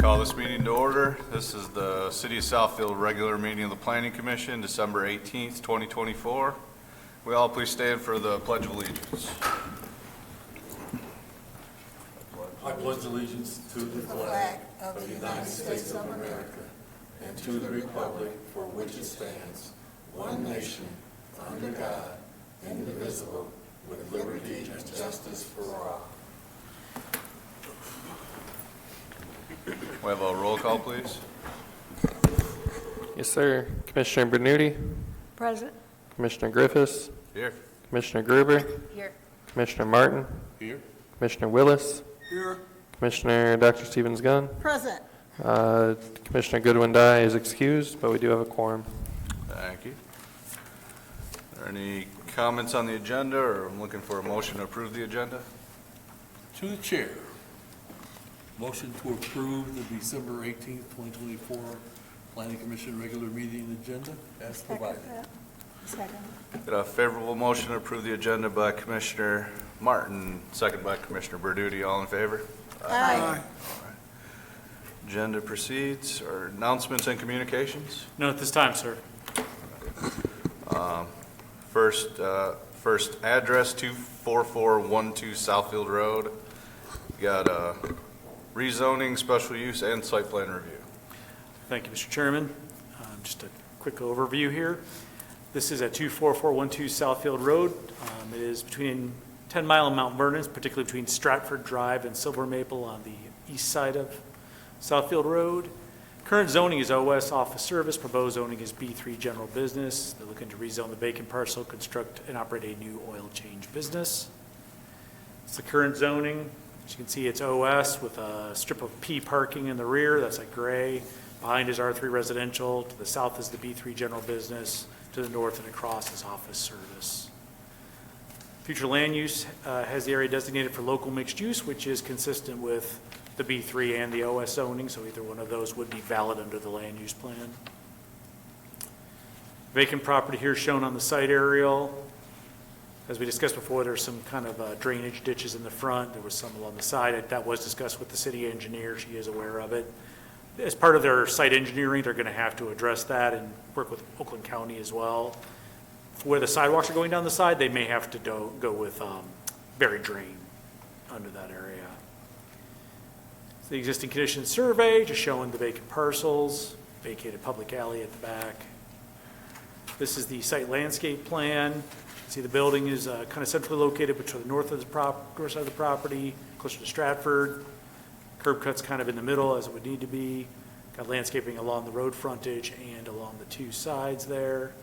Call this meeting to order. This is the City of Southfield regular meeting of the Planning Commission, December 18th, 2024. We all please stand for the Pledge of Allegiance. I pledge allegiance to the flag of the United States of America and to the republic for which it stands, one nation, under God, indivisible, with liberty and justice for all. We have a roll call, please. Yes, sir. Commissioner Bernuti, Present. Commissioner Griffiths, Here. Commissioner Gruber, Here. Commissioner Martin, Here. Commissioner Willis, Here. Commissioner Dr. Stevens-Gunn. Present. Commissioner Goodwin-Dye is excused, but we do have a quorum. Thank you. Are there any comments on the agenda, or I'm looking for a motion to approve the agenda? To the chair. Motion to approve the December 18th, 2024 Planning Commission regular meeting agenda as provided. Second. Got a favorable motion to approve the agenda by Commissioner Martin, second by Commissioner Berduti. All in favor? Aye. Agenda proceeds, or announcements and communications. None at this time, sir. First address, 24412 Southfield Road. You got rezoning, special use, and site plan review. Thank you, Mr. Chairman. Just a quick overview here. This is at 24412 Southfield Road. It is between 10 Mile and Mount Vernon, particularly between Stratford Drive and Silver Maple on the east side of Southfield Road. Current zoning is OS office service. Proposed zoning is B3 general business. They're looking to rezone the vacant parcel, construct and operate a new oil change business. It's the current zoning. As you can see, it's OS with a strip of P parking in the rear. That's like gray. Behind is R3 residential. To the south is the B3 general business. To the north and across is office service. Future land use has the area designated for local mixed use, which is consistent with the B3 and the OS zoning, so either one of those would be valid under the land use plan. Vacant property here shown on the site aerial. As we discussed before, there's some kind of drainage ditches in the front. There was some along the side. That was discussed with the city engineer. She is aware of it. As part of their site engineering, they're going to have to address that and work with Oakland County as well. Where the sidewalks are going down the side, they may have to go with buried drain under that area. The existing condition survey, just showing the vacant parcels, vacated public alley at the back. This is the site landscape plan. You can see the building is kind of centrally located between the north side of the property, closer to Stratford. Curb cut's kind of in the middle as it would need to be. Got landscaping along the road frontage and along the two sides there.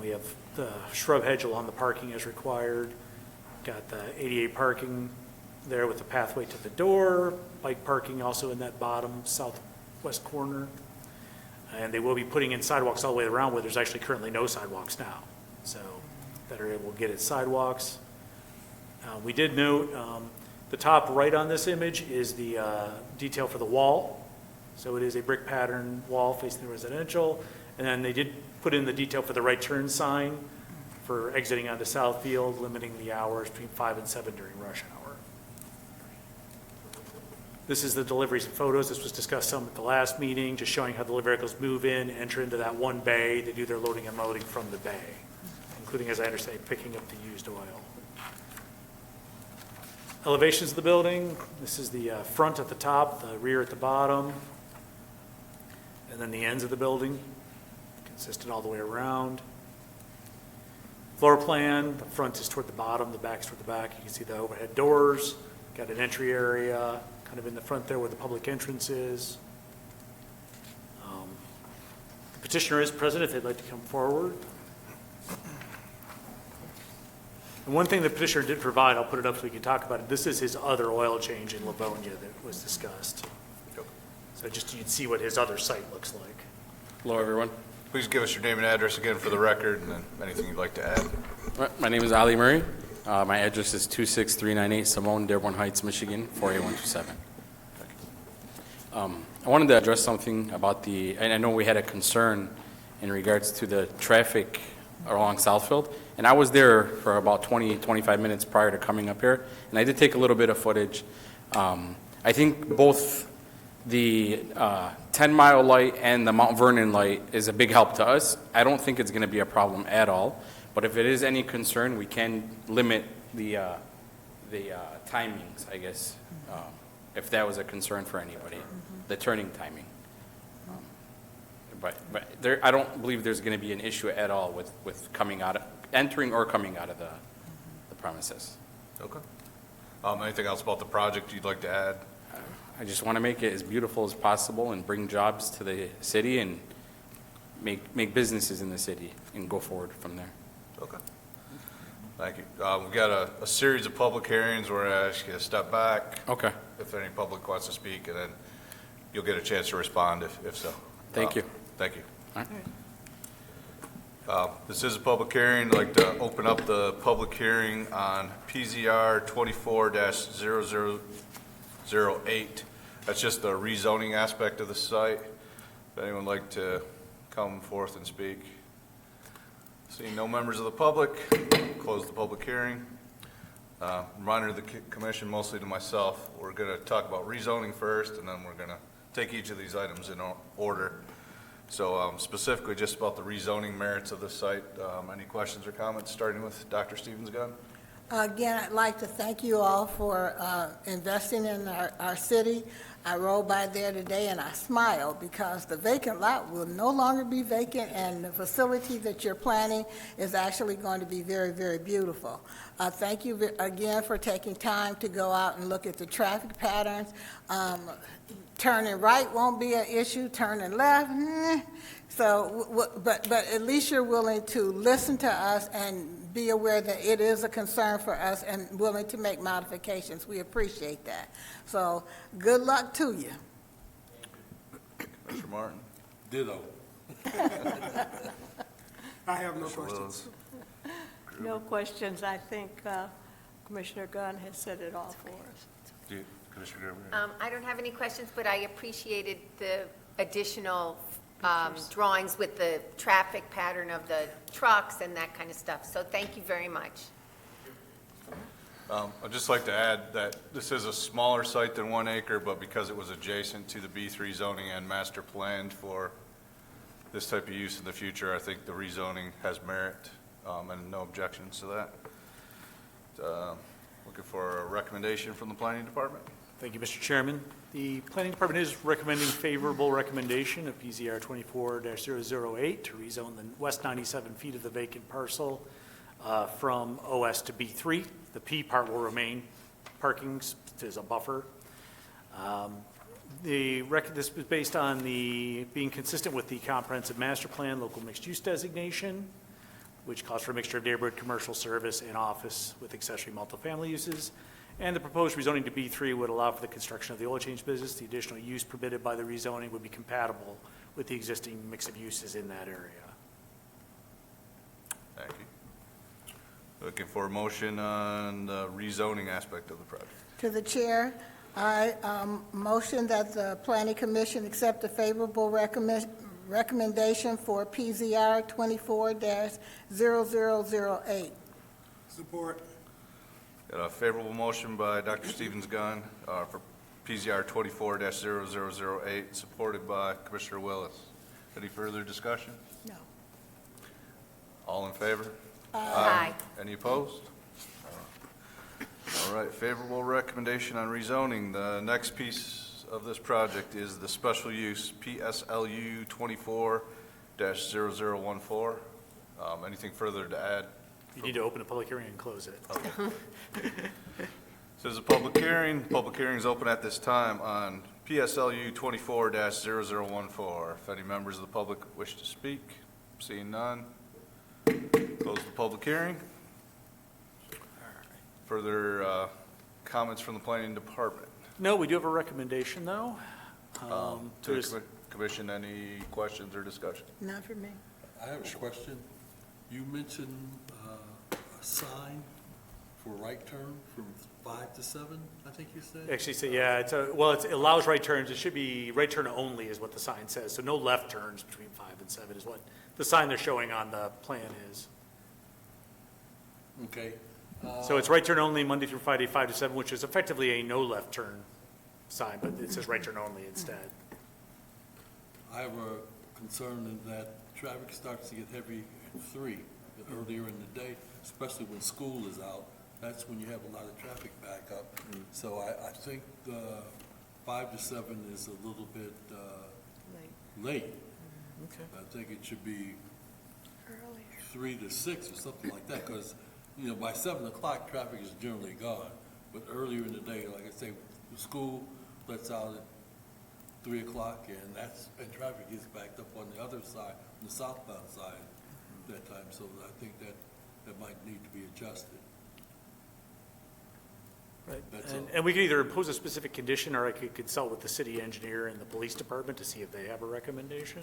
We have the shrub hedge along the parking as required. Got the ADA parking there with the pathway to the door, bike parking also in that bottom southwest corner. And they will be putting in sidewalks all the way around where there's actually currently no sidewalks now. So that area will get its sidewalks. We did note the top right on this image is the detail for the wall. So it is a brick pattern wall facing the residential. And then they did put in the detail for the right turn sign for exiting onto Southfield, limiting the hours between 5 and 7 during rush hour. This is the deliveries and photos. This was discussed some at the last meeting, just showing how the vehicles move in, enter into that one bay. They do their loading and loading from the bay, including, as I understand, picking up the used oil. Elevations of the building. This is the front at the top, the rear at the bottom, and then the ends of the building, consistent all the way around. Floor plan, the front is toward the bottom, the back is toward the back. You can see the overhead doors, got an entry area, kind of in the front there where the public entrance is. The petitioner is present if they'd like to come forward. And one thing the petitioner did provide, I'll put it up so we can talk about it, this is his other oil change in Livonia that was discussed. So just you'd see what his other site looks like. Hello, everyone. Please give us your name and address again for the record, and then anything you'd like to add. My name is Ali Murray. My address is 26398 Simone, Dearborn Heights, Michigan, 48127. I wanted to address something about and I know we had a concern in regards to the traffic along Southfield, and I was there for about 20-25 minutes prior to coming up here, and I did take a little bit of footage. I think both the 10-mile light and the Mount Vernon light is a big help to us. I don't think it's going to be a problem at all, but if it is any concern, we can limit the timings, I guess, if that was a concern for anybody, the turning timing. But there, I don't believe there's going to be an issue at all with entering or coming out of the premises. Okay. Anything else about the project you'd like to add? I just want to make it as beautiful as possible and bring jobs to the city and make businesses in the city and go forward from there. Okay. Thank you. We've got a series of public hearings where I ask you to step back Okay, if any public wants to speak, and then you'll get a chance to respond if so. thank you. Thank you. All right. This is a public hearing. I'd like to open up the public hearing on PZR 24-0008. That's just the rezoning aspect of the site. If anyone would like to come forth and speak. Seeing no members of the public, close the public hearing. Reminder to the commission, mostly to myself, we're going to talk about rezoning first, and then we're going to take each of these items in order. So specifically just about the rezoning merits of the site. Any questions or comments, starting with Dr. Stevens-Gunn? Again, I'd like to thank you all for investing in our city. I rode by there today and I smiled because the vacant lot will no longer be vacant, and the facility that you're planning is actually going to be very, very beautiful. Thank you again for taking time to go out and look at the traffic patterns. Turning right won't be an issue, turning left, So, but at least you're willing to listen to us and be aware that it is a concern for us and willing to make modifications. We appreciate that. So, good luck to you. Mr. Martin? Ditto. I have no Mr. questions. Willis? No questions. I think Commissioner Gunn has said it all for us. Commissioner Gerber? I don't have any questions, but I appreciated the additional drawings with the traffic pattern of the trucks and that kind of stuff. So thank you very much. I'd just like to add that this is a smaller site than 1 acre, but because it was adjacent to the B3 zoning and master planned for this type of use in the future, I think the rezoning has merit, and no objections to that. Looking for a recommendation from the planning department. Thank you, Mr. Chairman. The Planning Department is recommending favorable recommendation of PZR 24-008 to rezone the west 97 feet of the vacant parcel from OS to B3. The P part will remain parking as a buffer. This was based on being consistent with the comprehensive master plan, local mixed-use designation, which calls for a mixture of neighborhood, commercial, service, and office with accessory multifamily uses. And the proposed rezoning to B3 would allow for the construction of the oil change business. The additional use permitted by the rezoning would be compatible with the existing mix of uses in that area. Thank you. Looking for a motion on the rezoning aspect of the project. To the chair, I motion that the Planning Commission accept a favorable recommendation for PZR 24-0008. Support. Got a favorable motion by Dr. Stevens-Gunn for PZR 24-0008, supported by Commissioner Willis. Any further discussion? No. All in favor? Aye. Any opposed? All right, favorable recommendation on rezoning. The next piece of this project is the special use PSLU 24-0014. Anything further to add? You need to open a public hearing and close it. This is a public hearing. Public hearing is open at this time on PSLU 24-0014. If any members of the public wish to speak, seeing none, close the public hearing. Further comments from the planning department? No, we do have a recommendation, though. To the commission, any questions or discussion? Not for me. I have a question. You mentioned a sign for right turn from 5 to 7, I think you said? Actually, so yeah, it allows right turns. It should be right turn only is what the sign says. So no left turns between 5 and 7 is what the sign they're showing on the plan is. Okay. So it's right turn only Monday through Friday, 5 to 7, which is effectively a no left turn sign, but it says right turn only instead. I have a concern in that traffic starts to get heavy at 3, earlier in the day, especially when school is out. That's when you have a lot of traffic backup. So I think 5 to 7 is a little bit late. Okay. I think it should be 3 to 6 or something like that, because, by 7 o'clock, traffic is generally gone. But earlier in the day, like I say, the school lets out at 3 o'clock, and traffic is backed up on the other side, on the southbound side that time. So I think that might need to be adjusted. Right. That's And, all. and we could either impose a specific condition, or I could consult with the city engineer and the police department to see if they have a recommendation.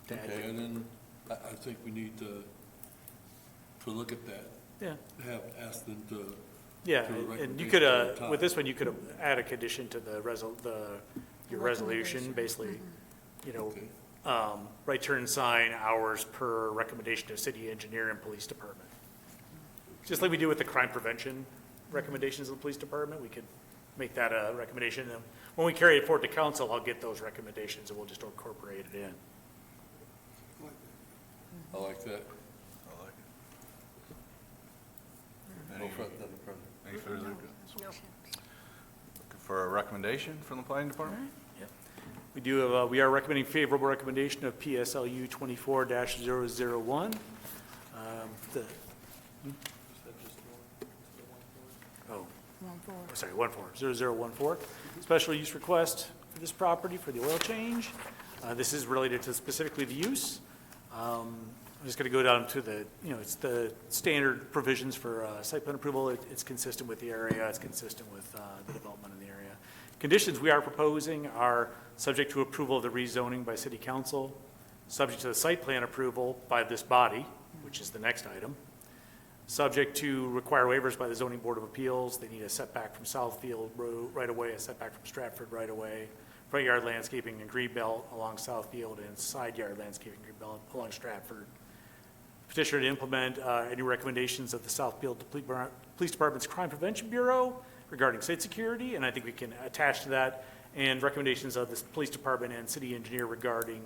to add Okay, to- and then I think we need to look at that, Yeah, ask them to, yeah, To a and you recommendation could, at a time. with this one, you could add a condition to your resolution, basically, okay, right turn sign hours per recommendation of city engineer and police department. Just like we do with the crime prevention recommendations of the police department, we could make that a recommendation. And when we carry it forward to council, I'll get those recommendations and we'll just incorporate it in. I like that. I like it. No further, nothing further. Any further? No. Looking for a recommendation from the planning department? We do have, we are recommending favorable recommendation of PSLU 24-001. The- Oh, sorry, 0014. Special use request for this property for the oil change. This is related to specifically the use. I'm just going to go down to the, it's the standard provisions for site plan approval. It's consistent with the area. It's consistent with the development in the area. Conditions we are proposing are subject to approval of the rezoning by city council, subject to the site plan approval by this body, which is the next item, subject to require waivers by the zoning board of appeals. They need a setback from Southfield Road right away, a setback from Stratford right away, front yard landscaping and green belt along Southfield, and side yard landscaping and green belt along Stratford. Petitioner to implement any recommendations of the Southfield Police Department's Crime Prevention Bureau regarding site security, and I think we can attach to that, and recommendations of the police department and city engineer regarding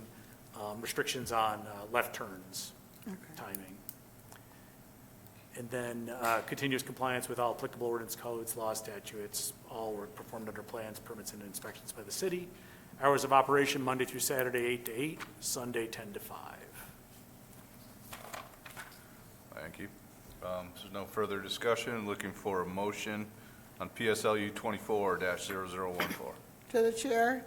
restrictions on left turns timing. And then continuous compliance with all applicable ordinance codes, laws, statutes, all work performed under plans, permits, and inspections by the city. Hours of operation Monday through Saturday, 8 to 8, Sunday, 10 to 5. Thank you. So there's no further discussion. Looking for a motion on PSLU 24-0014. To the chair,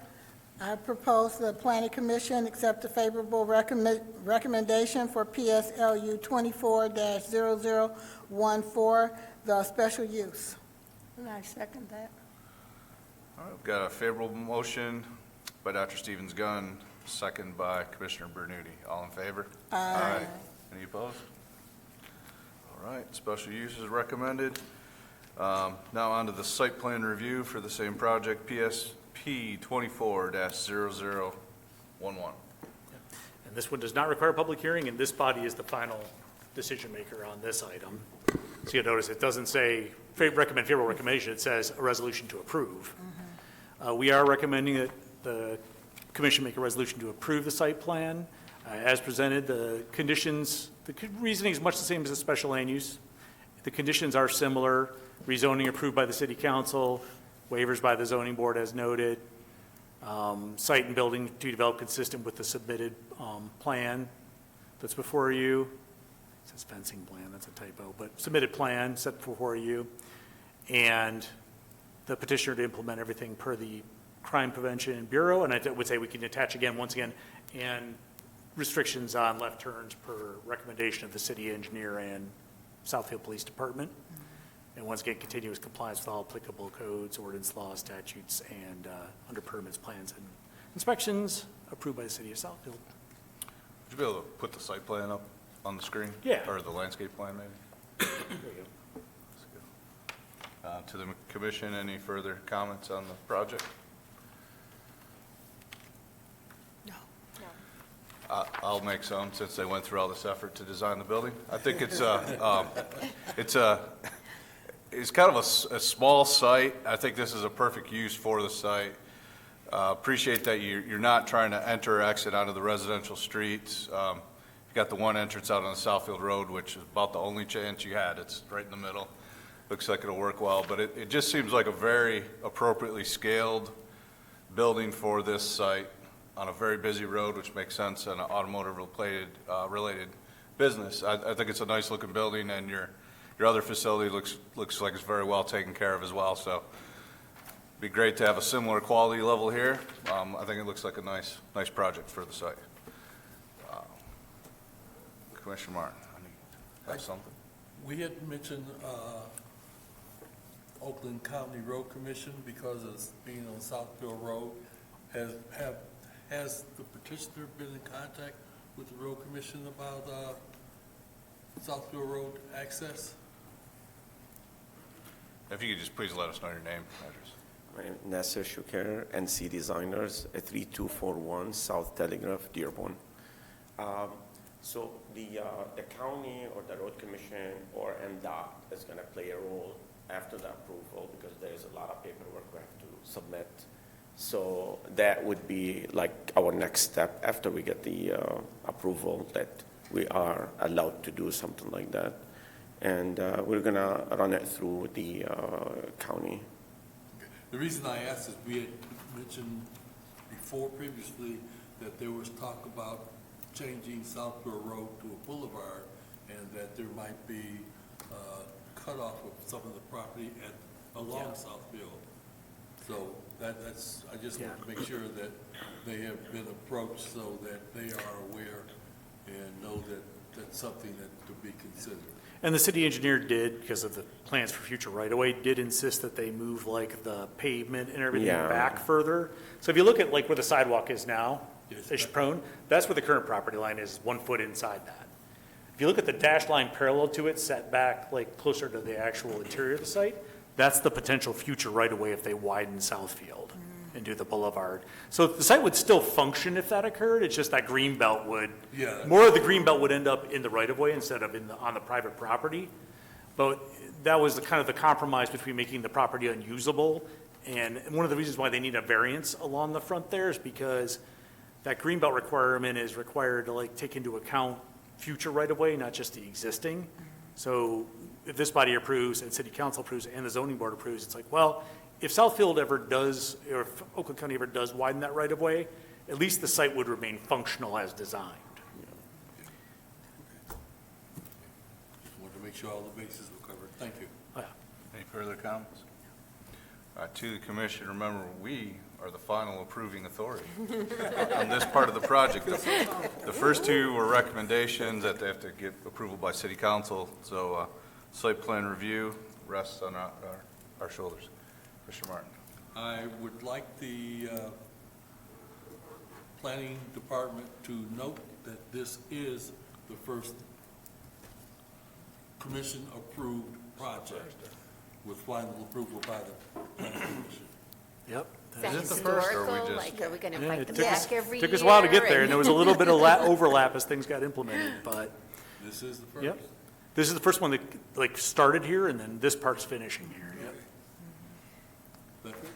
I propose the planning commission accept a favorable recommendation for PSLU 24-0014, the special use. And I second that. All right, we've got a favorable motion by Dr. Stevens-Gunn, second by Commissioner Bernucci. All in favor? Aye. Any opposed? All right, special use is recommended. Now on to the site plan review for the same project, PSP 24-0011. And this one does not require a public hearing, and this body is the final decision maker on this item. So you'll notice it doesn't say recommend favorable recommendation, it says a resolution to approve. We are recommending that the commission make a resolution to approve the site plan. As presented, the conditions, the reasoning is much the same as a special land use. The conditions are similar, rezoning approved by the city council, waivers by the zoning board as noted, site and building to develop consistent with the submitted plan that's before you. It says fencing plan, that's a typo, but submitted plan set before you. And the petitioner to implement everything per the Crime Prevention Bureau, and I would say we can attach again, once again, and restrictions on left turns per recommendation of the city engineer and Southfield Police Department. And once again, continuous compliance with all applicable codes, ordinance, laws, statutes, and under permits, plans, and inspections approved by the city of Southfield. Would you be able to put the site plan up on the screen? Yeah. Or the landscape plan, maybe? There you go. To the commission, any further comments on the project? I'll make some, since they went through all this effort to design the building. I think it's it's kind of a small site. I think this is a perfect use for the site. Appreciate that you're not trying to enter or exit onto the residential streets. You got the one entrance out on the Southfield Road, which is about the only chance you had. It's right in the middle. Looks like it'll work well, but it just seems like a very appropriately scaled building for this site on a very busy road, which makes sense in an automotive related business. I think it's a nice looking building, and your other facility looks like it's very well taken care of as well. So it'd be great to have a similar quality level here. I think it looks like a nice project for the site. Commissioner Martin, I have something. We had mentioned Oakland County Road Commission because of being on Southfield Road. Has the petitioner been in contact with the Road Commission about Southfield Road access? If you could just please let us know your name, address. My name is Nasser Shuker, NC Designers, 3241 South Telegraph, Dearborn. So the county or the road commission or MDOT is going to play a role after the approval because there's a lot of paperwork we have to submit. So that would be like our next step after we get the approval that we are allowed to do something like that. And we're going to run it through the county. The reason I asked is we had mentioned before previously that there was talk about changing Southfield Road to a boulevard and that there might be cutoff of some of the property along Southfield. So that's, I just want to make sure that they have been approached so that they are aware and know that that's something that to be considered. And the city engineer did, because of the plans for future right-of-way, did insist that they move like the pavement and everything Yeah. back further. So if you look at like where the sidewalk is now, Yes. Fish Prone, that's where the current property line is, 1 foot inside that. If you look at the dash line parallel to it, set back like closer to the actual interior of the site, that's the potential future right-of-way if they widen Southfield and do the boulevard. So the site would still function if that occurred, it's just that green belt would, Yeah. more of the green belt would end up in the right-of-way instead of on the private property. But that was the kind of the compromise between making the property unusable, and one of the reasons why they need a variance along the front there is because that green belt requirement is required to like take into account future right-of-way, not just the existing. So if this body approves and city council approves and the zoning board approves, it's like, well, if Southfield ever does, or if Oakland County ever does widen that right-of-way, at least the site would remain functional as designed. Just wanted to make sure all the bases were covered. Thank you. Oh, yeah. Any further comments? To the commission, remember, we are the final approving authority on this part of the project. The first two were recommendations that they have to get approval by city council, so site plan review rests on our shoulders. Commissioner Martin. I would like the planning department to note that this is the first commission-approved project with final approval by the planning commission. Yep. Is that Is it the first, or we historical? just- Like, are we going to Yeah, fight it them took us- back every year? Took us a while to get there, and there was a little bit of overlap as things got implemented, but, This is the first. yep. This is the first one that, like, started here, and then this part's finishing here, yep. That's it.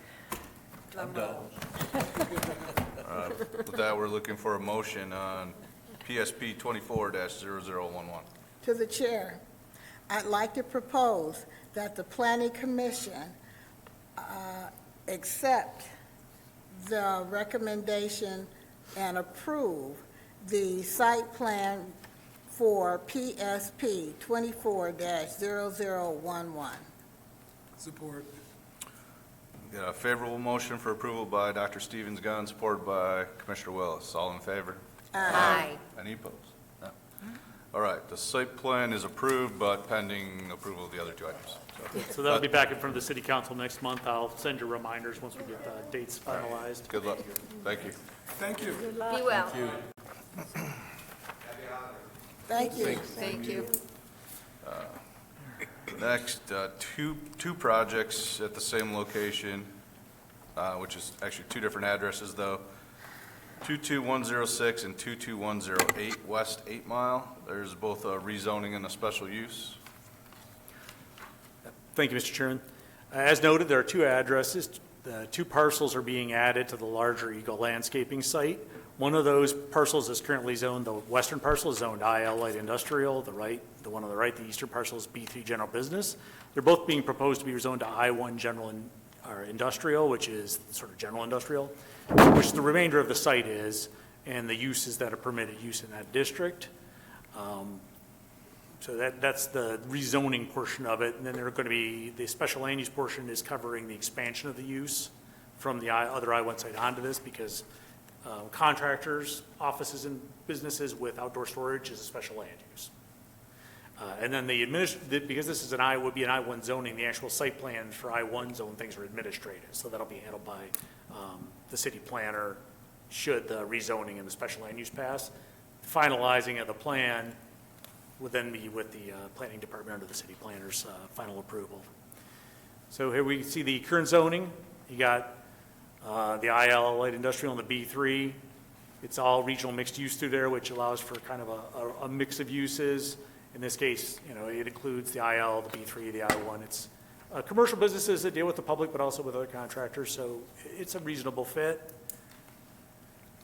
I'm done. With that, we're looking for a motion on PSP 24-0011. To the chair, I'd like to propose that the planning commission accept the recommendation and approve the site plan for PSP 24-0011. Support. Got a favorable motion for approval by Dr. Stevens Gunn, supported by Commissioner Willis. All in favor? Aye. Any opposed? No. All right, the site plan is approved, but pending approval of the other two items. So that'll be back in front of the city council next month. I'll send you reminders once we get the dates finalized. Good luck. Thank you. Thank you. Be well. Thank you. Thank you. Thank you. Next, two projects at the same location, which is actually two different addresses, though. 22106 and 22108 West 8 Mile. There's both a rezoning and a special use. Thank you, Mr. Chairman. As noted, there are two addresses. The two parcels are being added to the larger Eagle Landscaping site. One of those parcels is currently zoned, the western parcel is zoned IL Light Industrial, the one on the right, the eastern parcel is B3 General Business. They're both being proposed to be zoned to I1 General or Industrial, which is sort of general industrial, which the remainder of the site is, and the uses that are permitted use in that district. So that's the rezoning portion of it, and then there are going to be, the special land use portion is covering the expansion of the use from the other I-1 site onto this, because contractors, offices, and businesses with outdoor storage is a special land use. And then because this is would be an I-1 zoning, the actual site plans for I-1 zone things are administrative, so that'll be handled by the city planner should the rezoning and the special land use pass. Finalizing of the plan would then be with the planning department under the city planner's final approval. So here we see the current zoning. You got the IL Light Industrial and the B3. It's all regional mixed use through there, which allows for kind of a mix of uses. In this case, it includes the IL, the B3, the I1. It's commercial businesses that deal with the public, but also with other contractors, so it's a reasonable fit.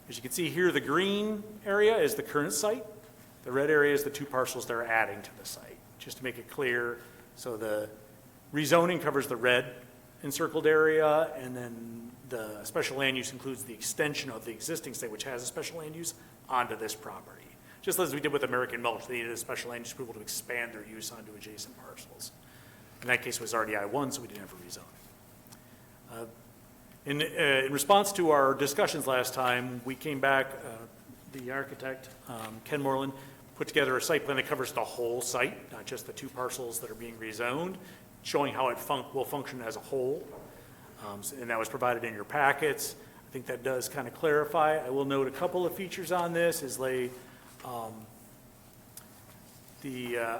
As you can see here, the green area is the current site. The red area is the two parcels they're adding to the site, just to make it clear. So the rezoning covers the red encircled area, and then the special land use includes the extension of the existing site, which has a special land use, onto this property. Just as we did with American Mulch, they needed a special land use approval to expand their use onto adjacent parcels. In that case, it was already I-1, so we didn't have a rezoning. In response to our discussions last time, we came back, the architect, Ken Moreland, put together a site plan that covers the whole site, not just the two parcels that are being rezoned, showing how it will function as a whole. And that was provided in your packets. I think that does kind of clarify. I will note a couple of features on this is the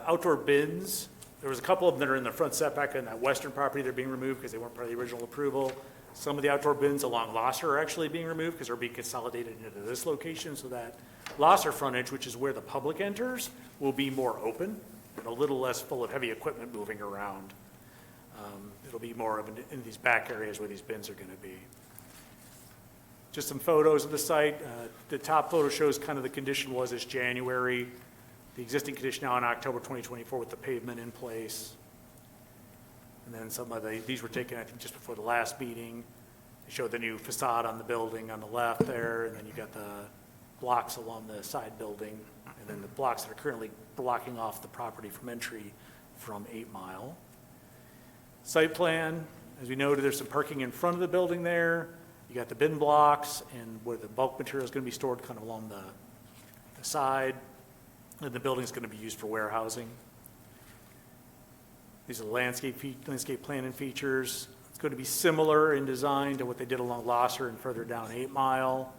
outdoor bins. There was a couple of them that are in the front setback in that western property. They're being removed because they weren't part of the original approval. Some of the outdoor bins along Losser are actually being removed because they're being consolidated into this location, so that Losser frontage, which is where the public enters, will be more open and a little less full of heavy equipment moving around. It'll be more of in these back areas where these bins are going to be. Just some photos of the site. The top photo shows kind of the condition was this January. The existing condition now in October 2024 with the pavement in place. And then some of these were taken, I think, just before the last meeting. They showed the new facade on the building on the left there, and then you got the blocks along the side building, and then the blocks that are currently blocking off the property from entry from 8 Mile. Site plan, as we noted, there's some parking in front of the building there. You got the bin blocks and where the bulk material is going to be stored kind of along the side. And the building is going to be used for warehousing. These are the landscape plan and features. It's going to be similar in design to what they did along Losser and further down 8 Mile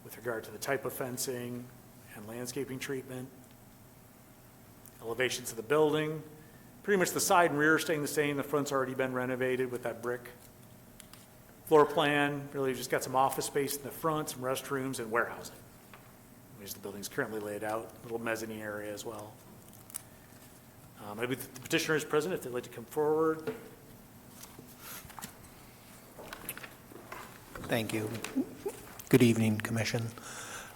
with regard to the type of fencing and landscaping treatment. Elevations of the building. Pretty much the side and rear are staying the same. The front's already been renovated with that brick. Floor plan, really just got some office space in the front, some restrooms, and warehousing. As the building's currently laid out, a little mezzanine area as well. Maybe the petitioner is present if they'd like to come forward. Thank you. Good evening, Commission.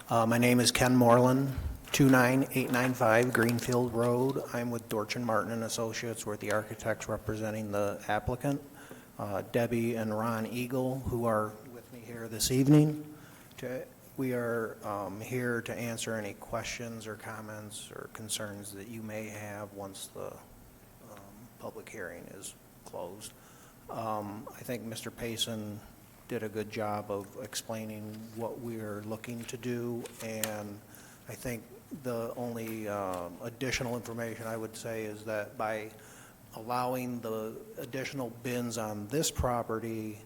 My name is Ken Moreland, 29895 Greenfield Road. I'm with Dorchin Martin and Associates. We're the architects representing the applicant. Debbie and Ron Eagle, who are with me here this evening. We are here to answer any questions or comments or concerns that you may have once the public hearing is closed. I think Mr. Payson did a good job of explaining what we are looking to do, and I think the only additional information I would say is that by allowing the additional bins on this property,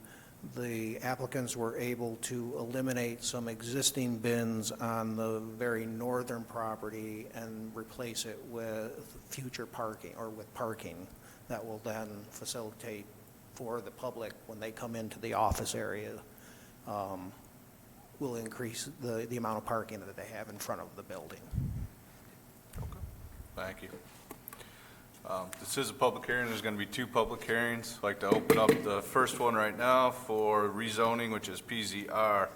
the applicants were able to eliminate some existing bins on the very northern property and replace it with future parking or with parking that will then facilitate for the public when they come into the office area, will increase the amount of parking that they have in front of the building. Okay. Thank you. This is a public hearing. There's going to be two public hearings. I'd like to open up the first one right now for rezoning, which is PZR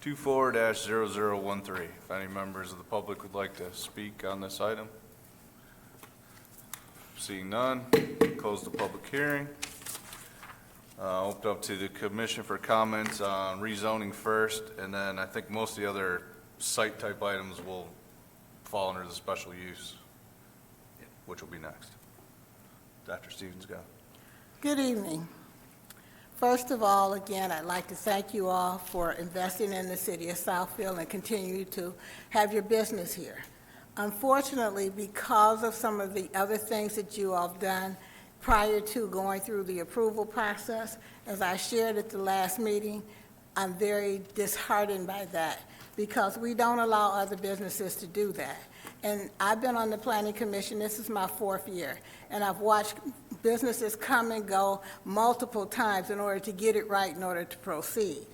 24-0013. If any members of the public would like to speak on this item. Seeing none, close the public hearing. Open up to the commission for comments on rezoning first, and then I think most of the other site-type items will fall under the special use, which will be next. Dr. Stevens, go. Good evening. First of all, again, I'd like to thank you all for investing in the city of Southfield and continue to have your business here. Unfortunately, because of some of the other things that you all have done prior to going through the approval process, as I shared at the last meeting, I'm very disheartened by that because we don't allow other businesses to do that. And I've been on the Planning Commission, this is my 4th year, and I've watched businesses come and go multiple times in order to get it right in order to proceed.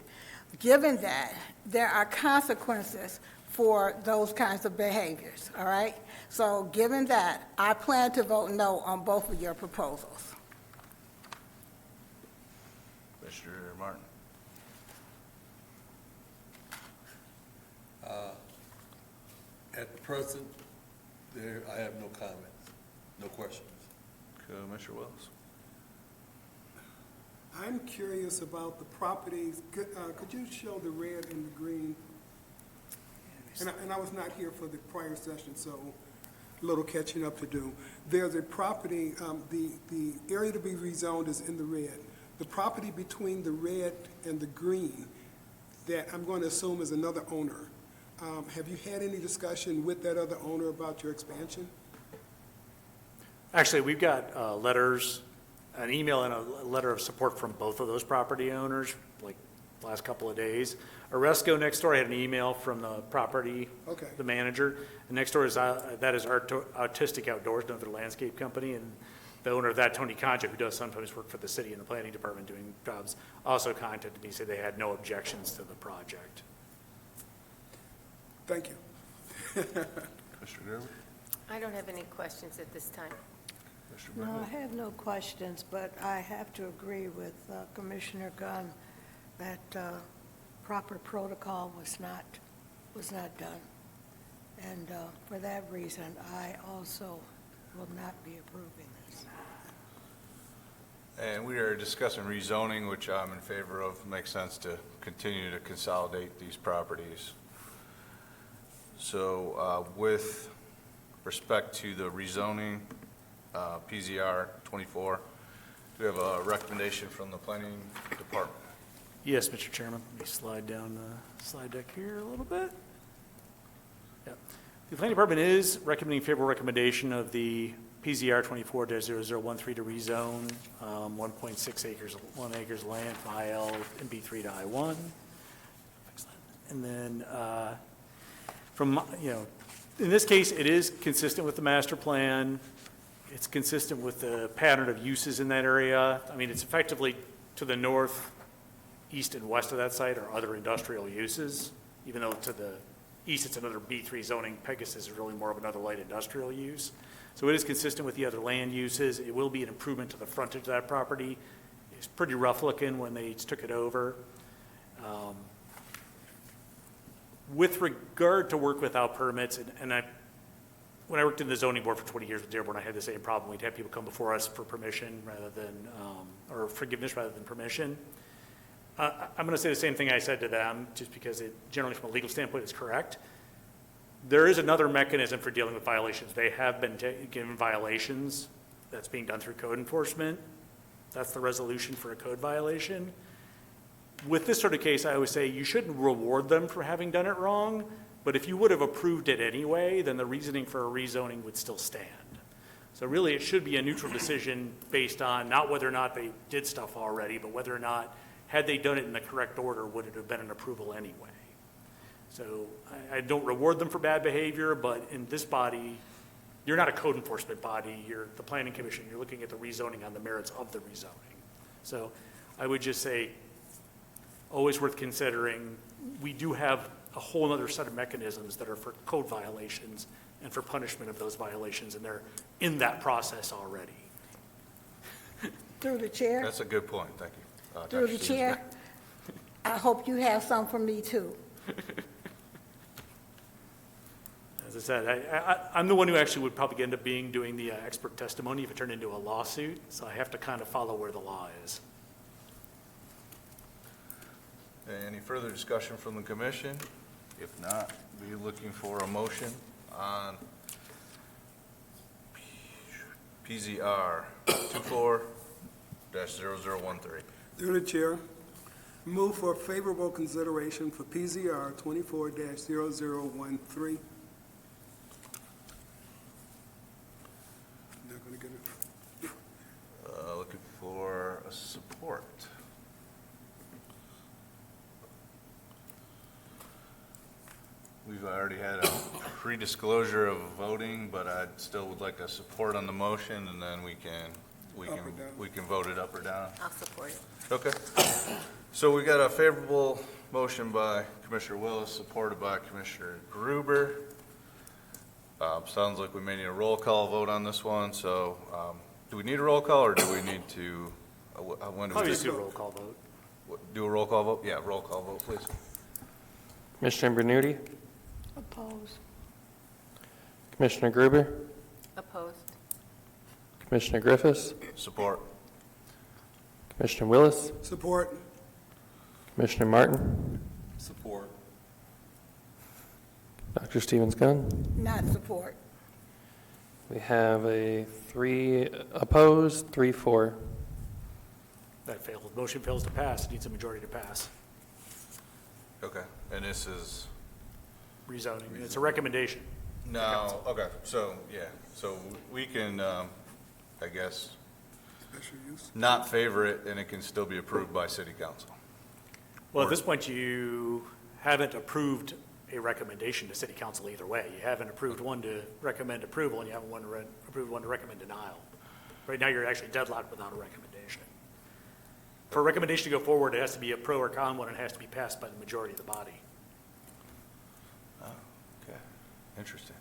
Given that, there are consequences for those kinds of behaviors, all right? So given that, I plan to vote no on both of your proposals. Commissioner Martin. At present, I have no comments, no questions. Commissioner Wells. I'm curious about the properties. Could you show the red and the green? And I was not here for the prior session, so a little catching up to do. There's a property, the area to be rezoned is in the red. The property between the red and the green that I'm going to assume is another owner. Have you had any discussion with that other owner about your expansion? Actually, we've got letters, an email and a letter of support from both of those property owners, like the last couple of days. Oresco next door, I had an email from the property, Okay. the manager. And next door is, that is Artistic Outdoors, another landscape company. And the owner of that, Tony Concha, who does sometimes work for the city in the planning department doing jobs, also contacted me, said they had no objections to the project. Thank you. Commissioner Gerber. I don't have any questions at this time. Commissioner No, I Bennett. have no questions, but I have to agree with Commissioner Gunn that proper protocol was not done. And for that reason, I also will not be approving this. And we are discussing rezoning, which I'm in favor of. It makes sense to continue to consolidate these properties. So with respect to the rezoning, PZR 24, do we have a recommendation from the planning department? Yes, Mr. Chairman. Let me slide down the slide deck here a little bit. Yep. The planning department is recommending favorable recommendation of the PZR 24-0013 to rezone 1.6 acres, 1 acres of land from IL and B3 to I1. And then in this case, it is consistent with the master plan. It's consistent with the pattern of uses in that area. I mean, it's effectively to the north, east, and west of that site are other industrial uses, even though to the east it's another B3 zoning. Pegasus is really more of another light industrial use. So it is consistent with the other land uses. It will be an improvement to the frontage of that property. It's pretty rough looking when they took it over. With regard to work without permits, when I worked in the zoning board for 20 years with Dearborn, I had the same problem. We'd have people come before us for permission rather than, or forgiveness rather than permission. I'm going to say the same thing I said to them, just because it generally from a legal standpoint is correct. There is another mechanism for dealing with violations. They have been given violations. That's being done through code enforcement. That's the resolution for a code violation. With this sort of case, I always say you shouldn't reward them for having done it wrong, but if you would have approved it anyway, then the reasoning for a rezoning would still stand. So really, it should be a neutral decision based on not whether or not they did stuff already, but whether or not, had they done it in the correct order, would it have been an approval anyway? So I don't reward them for bad behavior, but in this body, you're not a code enforcement body, you're the planning commission, you're looking at the rezoning on the merits of the rezoning. So I would just say, always worth considering. We do have a whole other set of mechanisms that are for code violations and for punishment of those violations, and they're in that process already. Through the chair, That's a good point, thank you. through Dr. the Stevens. chair, I hope you have some for me too. As I said, I'm the one who actually would probably end up doing the expert testimony if it turned into a lawsuit, so I have to kind of follow where the law is. Any further discussion from the commission? If not, we're looking for a motion on PZR 24-0013. Through the chair, move for favorable consideration for PZR 24-0013. Not gonna get it. Looking for a support. We've already had a pre-disclosure of voting, but I still would like a support on the motion, and then we can vote it up or down. I'll support it. Okay. So we got a favorable motion by Commissioner Willis, supported by Commissioner Gruber. Sounds like we may need a roll call vote on this one, so do we need a roll call, or do we need to, when do Probably we just do a roll call vote. do a roll call vote? Yeah, roll call vote, please. Commissioner Bernuti, Oppose. Commissioner Gruber, Opposed? Commissioner Griffiths, Support. Commissioner Willis, Support. Commissioner Martin, Support. Dr. Stevens Gunn. Not support. We have a 3 opposed, 3 for. That failed. Motion fails to pass. It needs a majority to pass. Okay, and this is, Rezoning. It's a recommendation. no, okay, so, yeah, so we can, I guess, Special use. not favor it, and it can still be approved by city council. Well, at this point, you haven't approved a recommendation to city council either way. You haven't approved one to recommend approval, and you haven't approved one to recommend denial. Right now, you're actually deadlocked without a recommendation. For a recommendation to go forward, it has to be a pro or con one, and it has to be passed by the majority of the body. Okay, interesting.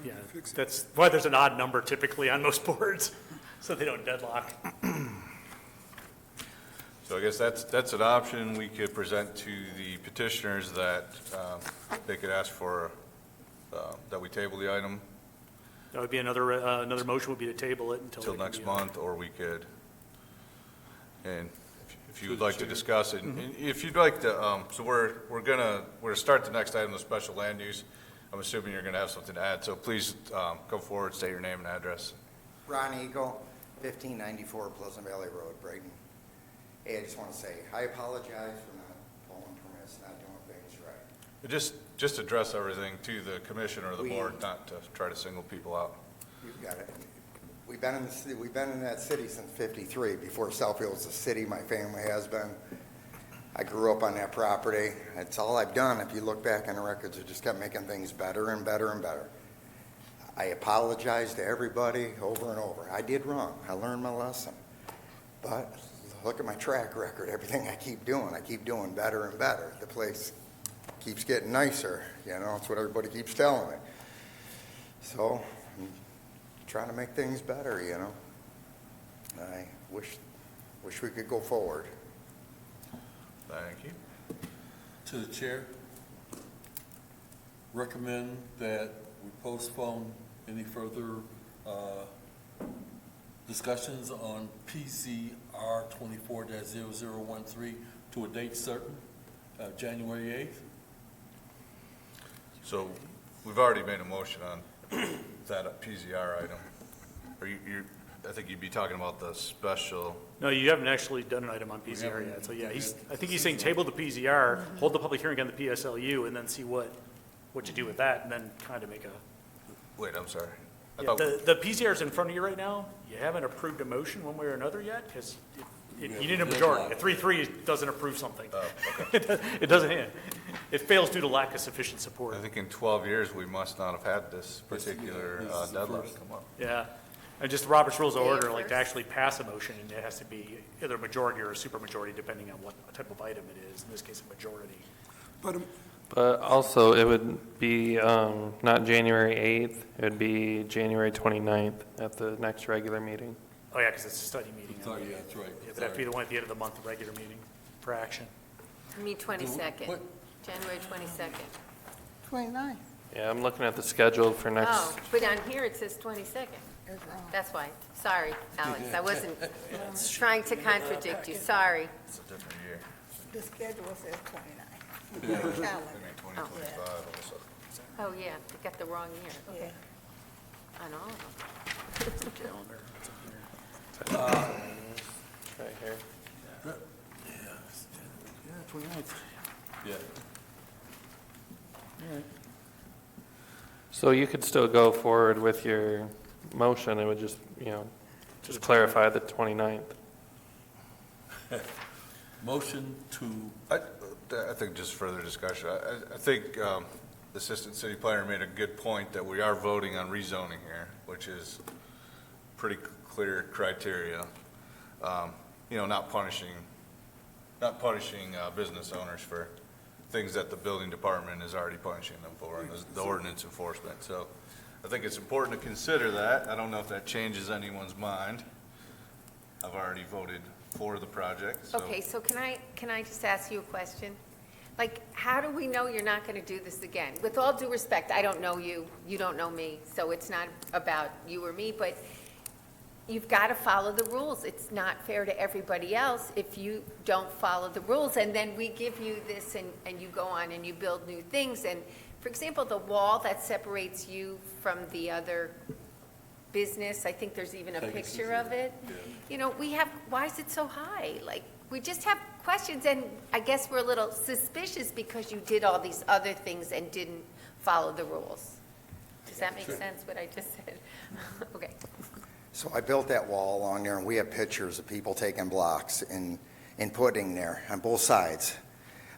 Yeah, Fix it. that's why there's an odd number typically on most boards, so they don't deadlock. So I guess that's an option we could present to the petitioners, that they could ask for, that we table the item That would be another motion would be to table it until. till it can next be- month, or we could, and if you would like to discuss it, and if you'd like to, so we're gonna start the next item, the special land use. I'm assuming you're gonna have something to add, so please come forward, state your name and address. Ron Eagle, 1594 Pleasant Valley Road, Braden. Hey, I just want to say, I apologize for not pulling permits, not doing things right. Just address everything to the commission or the board, not to try to single people out. You've got it. We've been in the city, we've been in that city since '53. Before Southfield was a city, my family has been. I grew up on that property. That's all I've done. If you look back on the records, I just kept making things better and better and better. I apologize to everybody over and over. I did wrong. I learned my lesson. But look at my track record. Everything I keep doing better and better. The place keeps getting nicer. You know, that's what everybody keeps telling me. So I'm trying to make things better, you know. I wish we could go forward. Thank you. To the chair, recommend that we postpone any further discussions on PCR 24-0013 to a date certain, January 8th. So we've already made a motion on that PZR item. Or I think you'd be talking about the special, No, you haven't actually done an item on PZR yet, so yeah, I think he's saying table the PZR, hold the public hearing on the PSLU, and then see what you do with that, and then kind of make a. wait, I'm sorry. I Yeah, thought, the PZR's in front of you right now. You haven't approved a motion one way or another yet, because you need a majority. A 3-3 doesn't approve something. It doesn't, it fails due to lack of sufficient support. I think in 12 years, we must not have had this particular This is the deadline first. come up. Yeah, and just Robert's Rules of Yeah, Order, like to first. actually pass a motion, and it has to be either a majority or a supermajority, depending on what type of item it is, in this case, a majority. But But also, it would be not January 8th, it would be January 29th at the next regular meeting. Oh, yeah, because it's a study meeting. Sorry, yeah, that's right. It would have to be the one at the end of the month, the regular meeting for action. I mean, 22nd, What- January 22nd. 29th Yeah, I'm looking at the schedule for next, Oh, but on here it says 22nd. is wrong. That's why. Sorry, Alex, I wasn't trying to contradict you, sorry. It's a different year. The schedule says 29th. The I calendar. mean, 2025 also. Oh, yeah, you got the wrong year, okay. On all of them. Calendar, it's in here. right here. Yeah, 29th. Yeah. So you could still go forward with your motion, it would just, just clarify the 29th. Motion to, I think just further discussion. I think the Assistant City Planner made a good point that we are voting on rezoning here, which is pretty clear criteria. Not punishing business owners for things that the building department is already punishing them for, and the ordinance enforcement. So I think it's important to consider that. I don't know if that changes anyone's mind. I've already voted for the project, so. Okay, so can I just ask you a question? Like, how do we know you're not going to do this again? With all due respect, I don't know you, you don't know me, so it's not about you or me, but you've got to follow the rules. It's not fair to everybody else if you don't follow the rules, and then we give you this, and you go on and you build new things. And, for example, the wall that separates you from the other business, I think there's even a picture of it. Why is it so high? Like, we just have questions, and I guess we're a little suspicious because you did all these other things and didn't follow the rules. Does that make sense, what I just said? Okay. So I built that wall along there, and we have pictures of people taking blocks and putting there on both sides.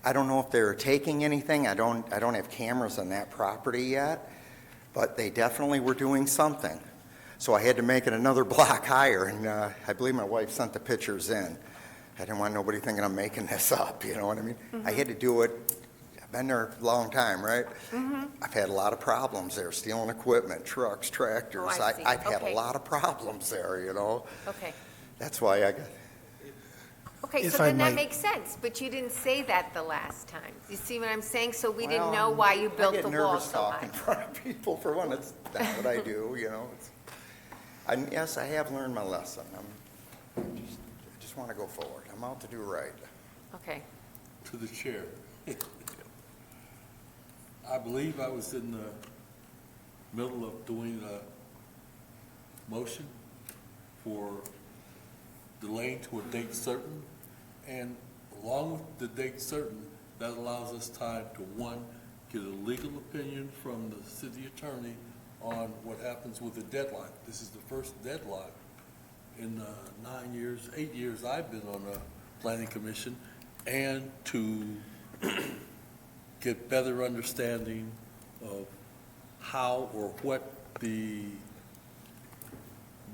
I don't know if they're taking anything. I don't have cameras on that property yet, but they definitely were doing something. So I had to make it another block higher, and I believe my wife sent the pictures in. I didn't want nobody thinking I'm making this up, you know what I mean? I had to do it. I've been there a long time, right? I've had a lot of problems there, stealing equipment, trucks, tractors. Oh, I see. I've had Okay. a lot of problems there, Okay. That's why I got, Okay, If so I then that might- makes sense, but you didn't say that the last time. You see what I'm saying? So we didn't Well, know why you built the I get wall nervous so high. talking in front of people, for one. It's not what I do, And yes, I have learned my lesson. I just want to go forward. I'm out to do right. Okay. to the chair. I believe I was in the middle of doing a motion for delaying to a date certain, and along with the date certain, that allows us time to, one, get a legal opinion from the city attorney on what happens with the deadline. This is the first deadline in 8 years I've been on the planning commission, and to get better understanding of how or what the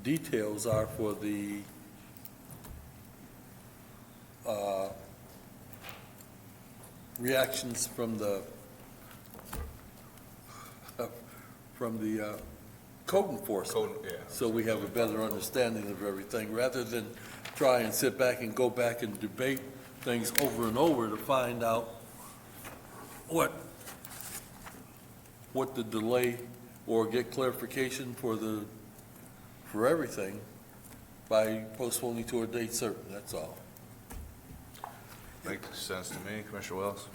details are for the reactions from the code enforcement. Code, yeah. So we have a better understanding of everything, rather than try and sit back and go back and debate things over and over to find out what the delay, or get clarification for everything by postponing to a date certain, that's all. Makes sense to me. Commissioner Wells?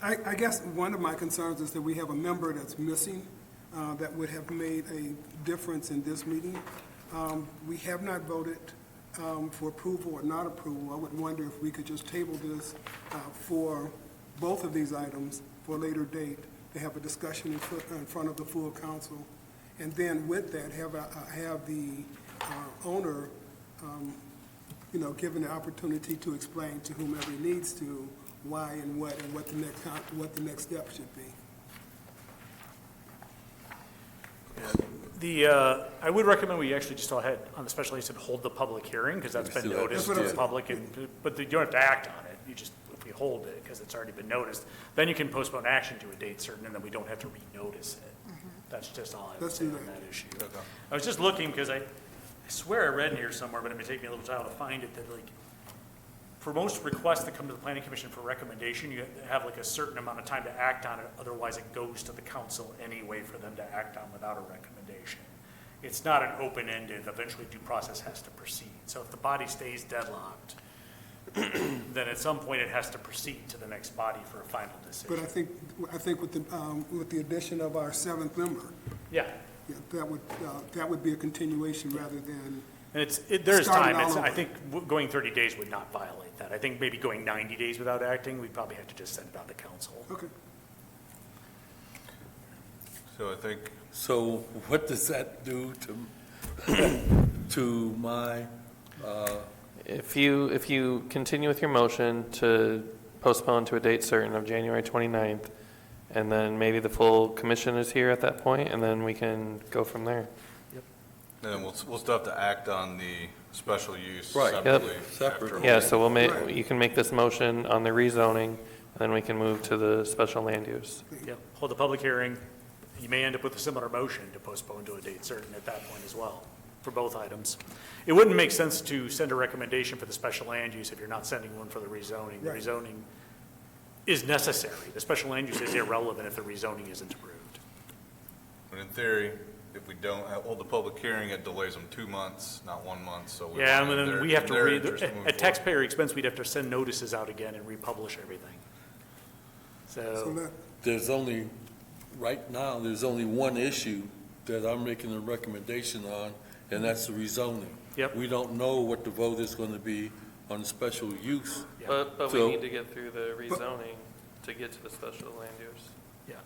I guess one of my concerns is that we have a member that's missing that would have made a difference in this meeting. We have not voted for approval or not approval. I would wonder if we could just table this for both of these items for a later date, to have a discussion in front of the full council. And then with that, have the owner, given the opportunity to explain to whomever he needs to why and what the next step should be. I would recommend we actually just go ahead on the special use and hold the public hearing, because that's been noticed to the public, but you don't have to act on it. You just, if we hold it, because it's already been noticed, then you can postpone action to a date certain, and then we don't have to renotice it. That's just all I would say on that issue. I was just looking, because I swear I read in here somewhere, but it may take me a little while to find it, that like, for most requests that come to the planning commission for recommendation, you have like a certain amount of time to act on it, otherwise it goes to the council anyway for them to act on without a recommendation. It's not an open-ended, eventually due process has to proceed. So if the body stays deadlocked, then at some point it has to proceed to the next body for a final decision. But I think with the addition of our seventh member, Yeah, that would be a continuation rather than, and there's Starting time. all I over. think going 30 days would not violate that. I think maybe going 90 days without acting, we'd probably have to just send it on to council. okay. So I think, So what does that do to my, If you continue with your motion to postpone to a date certain of January 29th, and then maybe the full commission is here at that point, and then we can go from there. and then we'll still have to act on the special use Right. separately. Separate. after- Yeah, so we'll make, Right. you can make this motion on the rezoning, and then we can move to the special land use. Yep, hold the public hearing. You may end up with a similar motion to postpone to a date certain at that point as well, for both items. It wouldn't make sense to send a recommendation for the special land use if you're not sending one for the rezoning. The Right. rezoning is necessary. The special land use is irrelevant if the rezoning isn't approved. But in theory, if we don't hold the public hearing, it delays them 2 months, not 1 month, so. we Yeah, want and in then their- we have in to their read, interest to move at forward. taxpayer expense, we'd have to send notices out again and republish everything. So So, that, there's only, right now, there's only one issue that I'm making a recommendation on, and that's the rezoning. Yep. We don't know what the vote is going to be on the special use. Yeah. But we So- need to get through the rezoning to get to the special land use. yeah.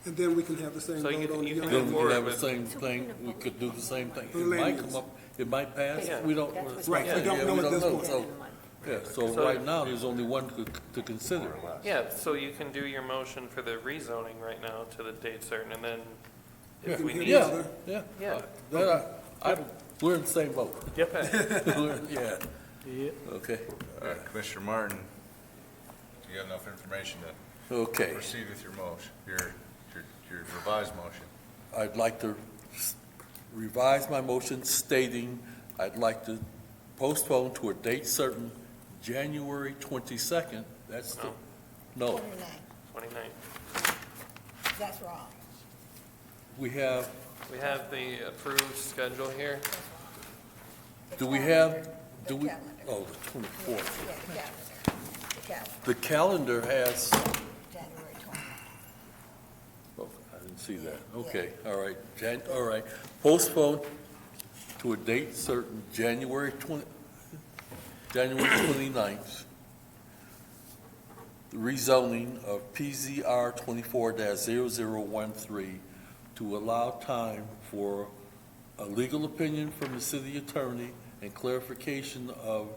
and then we can have the same So vote you- on you the can other. Then we forward could have the with- same thing, we could do the same thing. It The land might use. come up, it might pass, Yeah. we don't. That's what's Right, we yeah, don't know we at this point. So, yeah, so So- right now, there's only one to consider. Yeah, so you can do your motion for the rezoning right now to the date certain, and then if we need. Yeah, yeah. Yeah. We're in the same boat. Yep. Yeah, Yeah. okay, All right, Commissioner Martin, you got enough information to okay. proceed with your motion, your revised motion? I'd like to revise my motion stating I'd like to postpone to a date certain, January 22nd. That's the, no, 29. 29th. That's wrong. we have, We have the approved schedule here. do we have, The do we, calendar. oh, the 24th. Yeah, the calendar. The calendar, The calendar has, January 29th. oh, I didn't see that. Okay, all right, all right. Postpone to a date certain, January 29th. The rezoning of PZR 24-0013 to allow time for a legal opinion from the city attorney and clarification of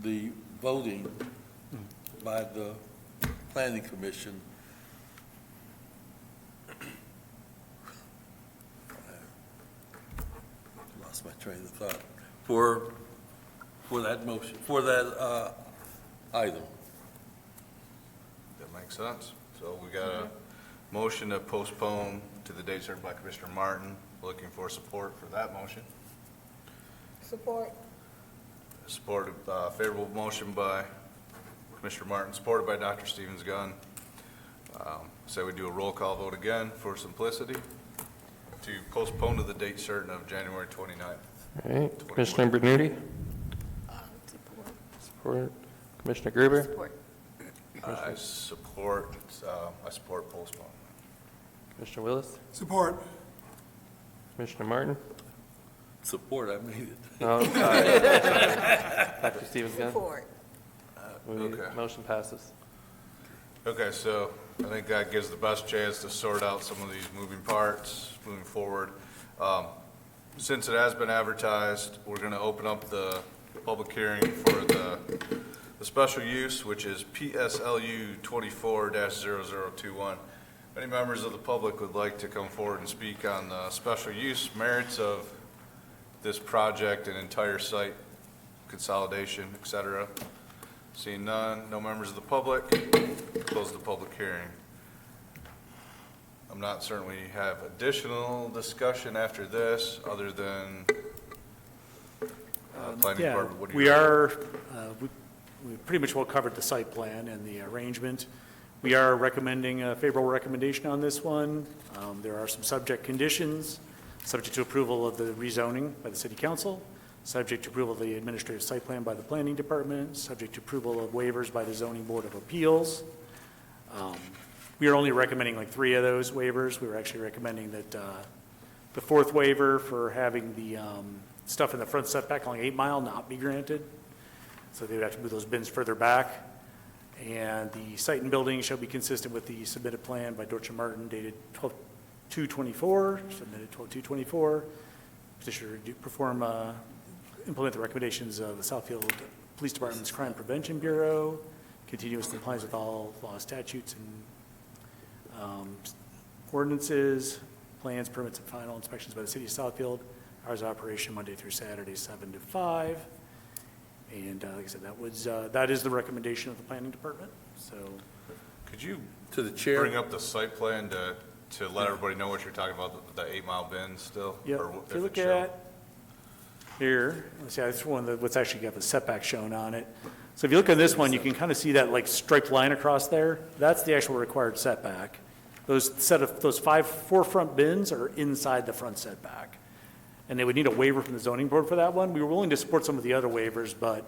the voting by the planning commission. Lost my train of thought. For that motion, for that item. That makes sense. So we got a motion to postpone to the date certain by Commissioner Martin. Looking for support for that motion. Support. Support, favorable motion by Commissioner Martin, supported by Dr. Stevens Gunn. Say we do a roll call vote again for simplicity to postpone to the date certain of January 29th. All right, Commissioner Bernuti? Support. Commissioner Gruber? Support. I support postponement. Commissioner Willis? Support. Commissioner Martin? Support, I made it. No, sorry. Dr. Stevens Gunn? Support. Okay. Motion passes. Okay, so I think that gives the best chance to sort out some of these moving parts moving forward. Since it has been advertised, we're going to open up the public hearing for the special use, which is PSLU 24-0021. If any members of the public would like to come forward and speak on the special use merits of this project and entire site consolidation, et cetera. Seeing none, no members of the public, close the public hearing. I'm not certainly have additional discussion after this, other than planning Yeah, department. What do we you- are, we pretty much well covered the site plan and the arrangement. We are recommending a favorable recommendation on this one. There are some subject conditions, subject to approval of the rezoning by the city council, subject to approval of the administrative site plan by the planning department, subject to approval of waivers by the zoning board of appeals. We are only recommending like 3 of those waivers. We were actually recommending that the 4th waiver for having the stuff in the front setback along 8 Mile not be granted. So they would have to move those bins further back. And the site and building shall be consistent with the submitted plan by Dorch and Martin dated 12/2/24, submitted 12/2/24. Petitioner to perform, implement the recommendations of the Southfield Police Department's Crime Prevention Bureau, continuous compliance with all laws, statutes, and ordinances, plans, permits, and final inspections by the city of Southfield. Hours of operation Monday through Saturday, 7 to 5. And like I said, that is the recommendation of the planning department. So Could you To the chair. bring up the site plan to let everybody know what you're talking about, the 8 Mile bins still? yeah, Or if you look it showed? at here, let's see, that's one what's actually got the setback shown on it. So if you look at this one, you can kind of see that like striped line across there. That's the actual required setback. Those 4 front bins are inside the front setback. And they would need a waiver from the zoning board for that one. We were willing to support some of the other waivers, but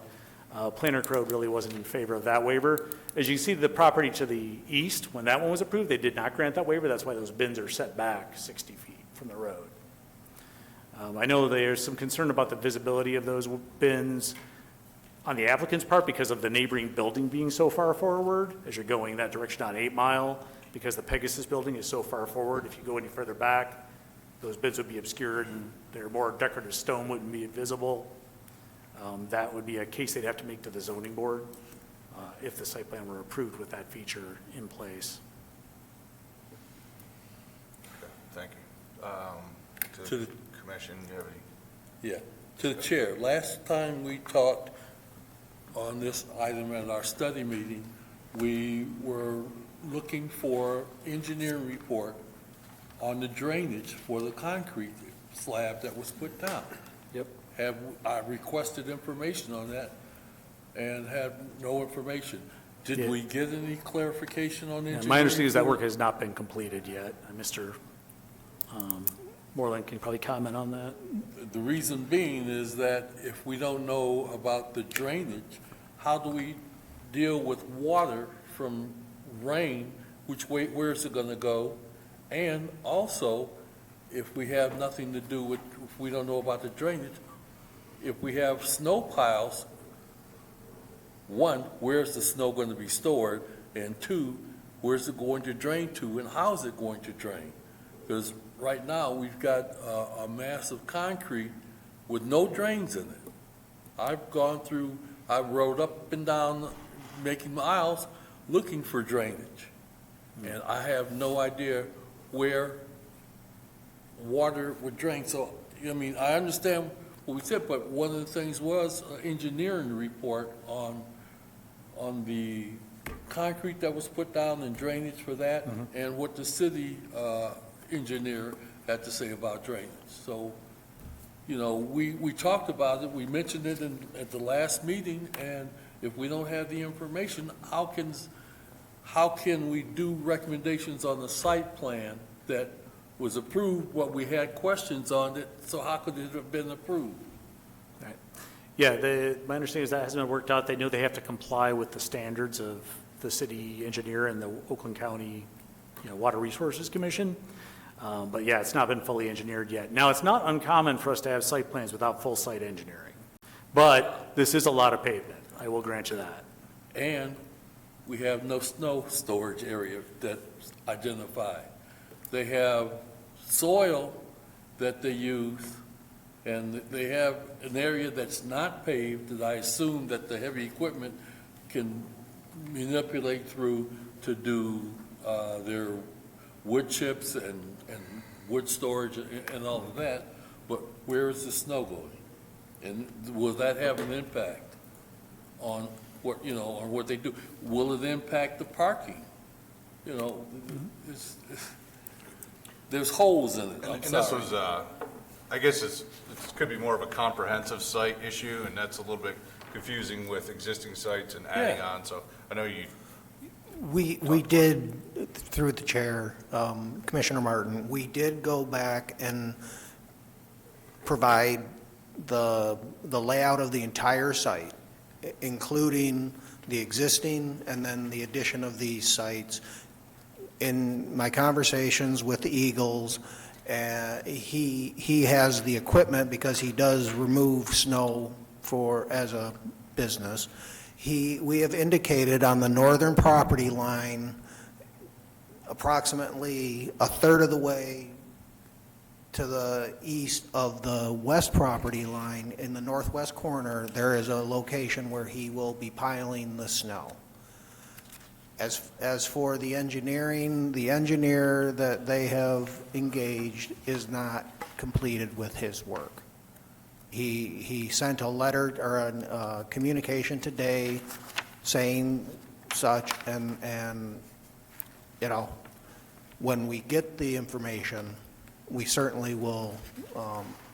Planner Code really wasn't in favor of that waiver. As you can see, the property to the east, when that one was approved, they did not grant that waiver. That's why those bins are set back 60 feet from the road. I know there's some concern about the visibility of those bins on the applicant's part because of the neighboring building being so far forward as you're going that direction on 8 Mile, because the Pegasus building is so far forward. If you go any further back, those bins would be obscured and their more decorative stone wouldn't be visible. That would be a case they'd have to make to the zoning board if the site plan were approved with that feature in place. Okay, thank you. To To the- the commission, do you have any? Yeah, to the chair, last time we talked on this item at our study meeting, we were looking for engineering report on the drainage for the concrete slab that was put down. Yep. I requested information on that and had no information. Yeah. Did we get any clarification on engineering? My understanding is that work report? has not been completed yet. Mr. Moreland can probably comment on that. The reason being is that if we don't know about the drainage, how do we deal with water from rain? Which way, where is it going to go? And also, if we have nothing to do with, if we don't know about the drainage, if we have snow piles, one, where's the snow going to be stored? And 2, where's it going to drain to and how's it going to drain? Because right now, we've got a mass of concrete with no drains in it. I've gone through, I rode up and down, making miles, looking for drainage. And I have no idea where water would drain. So, I mean, I understand what we said, but one of the things was an engineering report on the concrete that was put down and drainage for that, and what the city engineer had to say about drainage. So, you know, we talked about it, we mentioned it at the last meeting, and if we don't have the information, how can we do recommendations on the site plan that was approved, what we had questions on it, so how could it have been approved? Right. Yeah, my understanding is that hasn't been worked out. They know they have to comply with the standards of the city engineer and the Oakland County, Water Resources Commission. But yeah, it's not been fully engineered yet. Now, it's not uncommon for us to have site plans without full site engineering. But this is a lot of pavement. I will grant you that. And we have no snow storage area that's identified. They have soil that they use, and they have an area that's not paved that I assume that the heavy equipment can manipulate through to do their wood chips and wood storage and all of that, but where is the snow going? And will that have an impact on what, on what they do? Will it impact the parking? There's holes in it, I'm And this sorry. was, I guess it could be more of a comprehensive site issue, and that's a little bit confusing with existing sites and adding Yeah. on, so I know you, We did, through the chair, Commissioner Martin, we did go back and provide the layout of the entire site, including the existing and then the addition of these sites. In my conversations with the Eagles, he has the equipment because he does remove snow as a business. We have indicated on the northern property line, approximately a third of the way to the east of the west property line, in the northwest corner, there is a location where he will be piling the snow. As for the engineering, the engineer that they have engaged is not completed with his work. He sent a letter or a communication today saying such, and when we get the information, we certainly will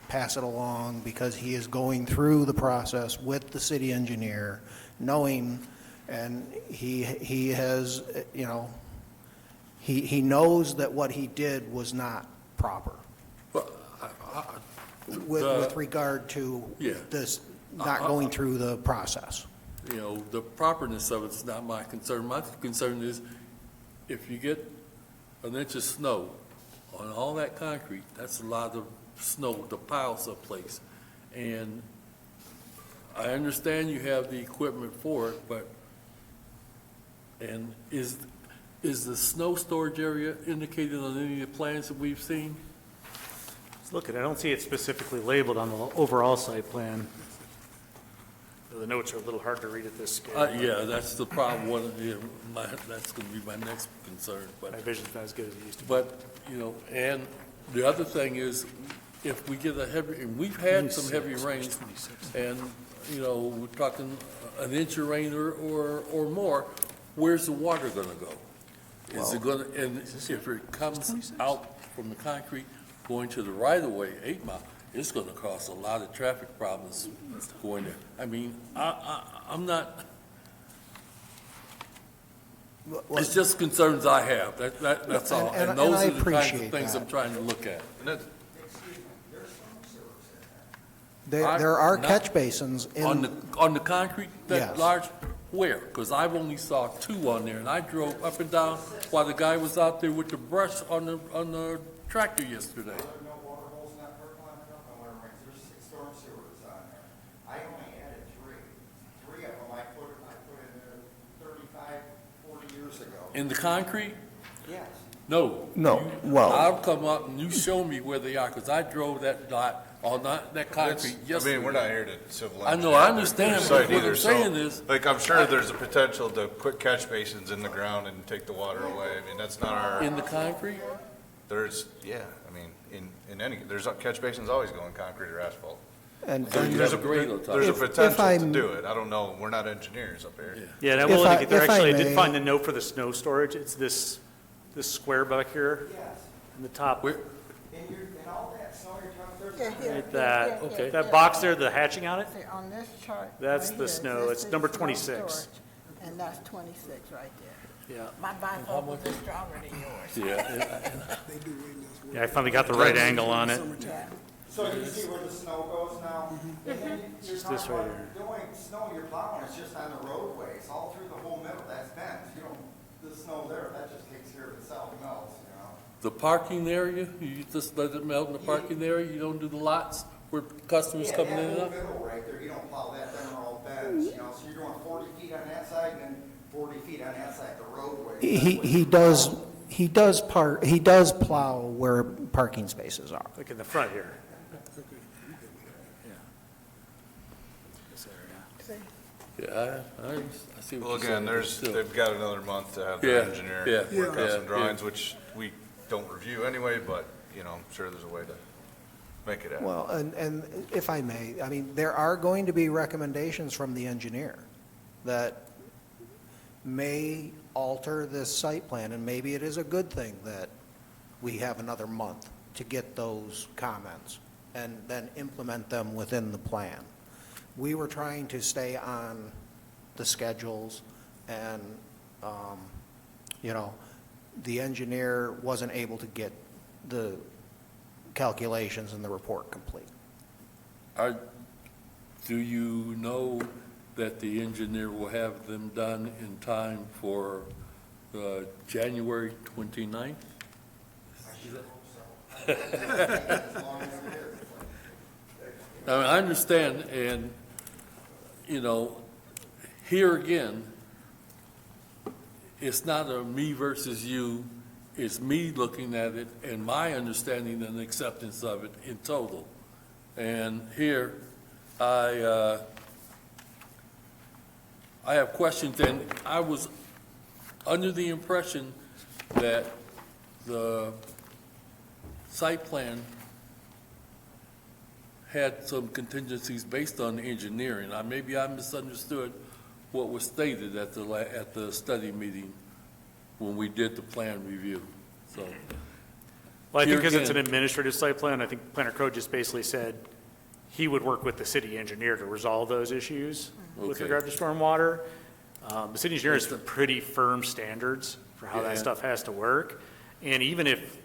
pass it along, because he is going through the process with the city engineer, knowing, and he has, he knows that what he did was not proper with regard to Yeah. this not going through the process. The properness of it's not my concern. My concern is if you get an inch of snow on all that concrete, that's a lot of snow to pile someplace. And I understand you have the equipment for it, and is the snow storage area indicated on any of the plans that we've seen? Let's look at it. I don't see it specifically labeled on the overall site plan. The notes are a little hard to read at this scale. Yeah, that's the problem. That's going to be my next concern. My vision's not as good as it used to be. But, and the other thing is, if we get a heavy, and we've had some heavy rains, and, we're talking an inch of rain or more, where's the water gonna go? Is it gonna, and if it comes out from the concrete going to the right-of-way, 8 Mile, it's gonna cause a lot of traffic problems going there. I mean, I'm not, it's just concerns I have, that's all. And those I are the kinds of appreciate things that. I'm trying to look at. and that's, There are Not- catch basins On in, the concrete, that Yes. large, where? Because I've only saw 2 on there, and I drove up and down while the guy was out there with the brush on the tractor yesterday. No water holes in that parking lot, there's 6 storm sewers on there. I only added 3. 3 of them I put in there 35, 40 years ago. In the concrete? Yes. No. No, You- well- I'll come up and you show me where they are, because I drove that lot on that concrete I yesterday. mean, we're not here to civil I engineer. know, I their understand, but site what either, I'm so, saying is- like, I'm sure there's a potential to put catch basins in the ground and take the water away. I mean, that's not our, In the concrete? there's catch basins always go in concrete or asphalt. and There's a grade on top. there's a If potential to I'm- do it. I don't know, we're not engineers up here. Yeah, and I If will I- indicate there, if I actually, I did may- find the note for the snow storage. It's this square back here Yes. in the top. Where, And all that snow you're talking, Yeah, there's here, Right, here, that- here, okay. here, That here. box there, the hatching on it, See, on this chart. That's right the here, snow. this It's is number snow 26. storage, And that's 26 right there. yeah. My bifocal is stronger than yours. yeah, They do way less work. Yeah, I finally got the right angle on it. Yeah. So you see where the snow goes now? And then you're Just this talking right about here. doing snow, you're plowing, it's just on the roadways, all through the whole middle, that's bent. You don't, the snow there, that just takes care of itself, melts, the parking area, you just let it melt in the parking area, you don't do the lots where customers Yeah, coming in that and whole out? middle right there, you don't plow that, them are all bends, so you're doing 40 feet on that side and then 40 feet on that side, the roadway. he does plow where parking spaces are. Like in the front here. This area. Yeah, I see what Well, you're saying. again, but still. they've got another month to have Yeah, their engineer yeah, work on yeah, some drawings, which we don't review anyway, but, you know, I'm sure there's a way to make it happen. Well, and if I may, I mean, there are going to be recommendations from the engineer that may alter this site plan, and maybe it is a good thing that we have another month to get those comments and then implement them within the plan. We were trying to stay on the schedules, and, you know, the engineer wasn't able to get the calculations and the report complete. Do you know that the engineer will have them done in time for January 29th? I mean, I understand, and, you know, here again, it's not a me versus you, it's me looking at it and my understanding and acceptance of it in total. And here, I have questions, and I was under the impression that the site plan had some contingencies based on engineering. Maybe I misunderstood what was stated at the study meeting when we did the plan review, so. Well, I think Here because it's an again- administrative site plan, I think Planner Code just basically said he would work with the city engineer to resolve those issues with Okay. regard to stormwater. The city engineer has pretty firm standards for how that Yeah. stuff has to work. And even if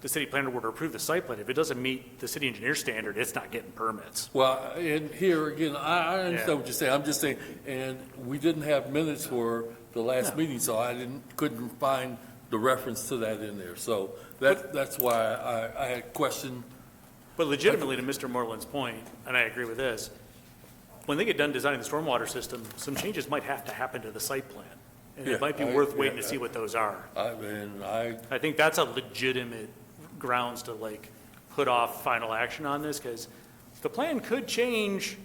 the city planner were to approve the site plan, if it doesn't meet the city engineer standard, it's not getting permits. Well, and here again, I Yeah. understand what you're saying, I'm just saying, and we didn't have minutes for the last meeting, so I couldn't find the reference to that in there, so that's why I had questioned. But legitimately, to Mr. Moreland's point, and I agree with this, when they get done designing the stormwater system, some changes might have to happen to the site plan. And Yeah, it might be I- worth waiting yeah, to see what those are. I I think that's a legitimate grounds to like put off final action on this, because the plan could change.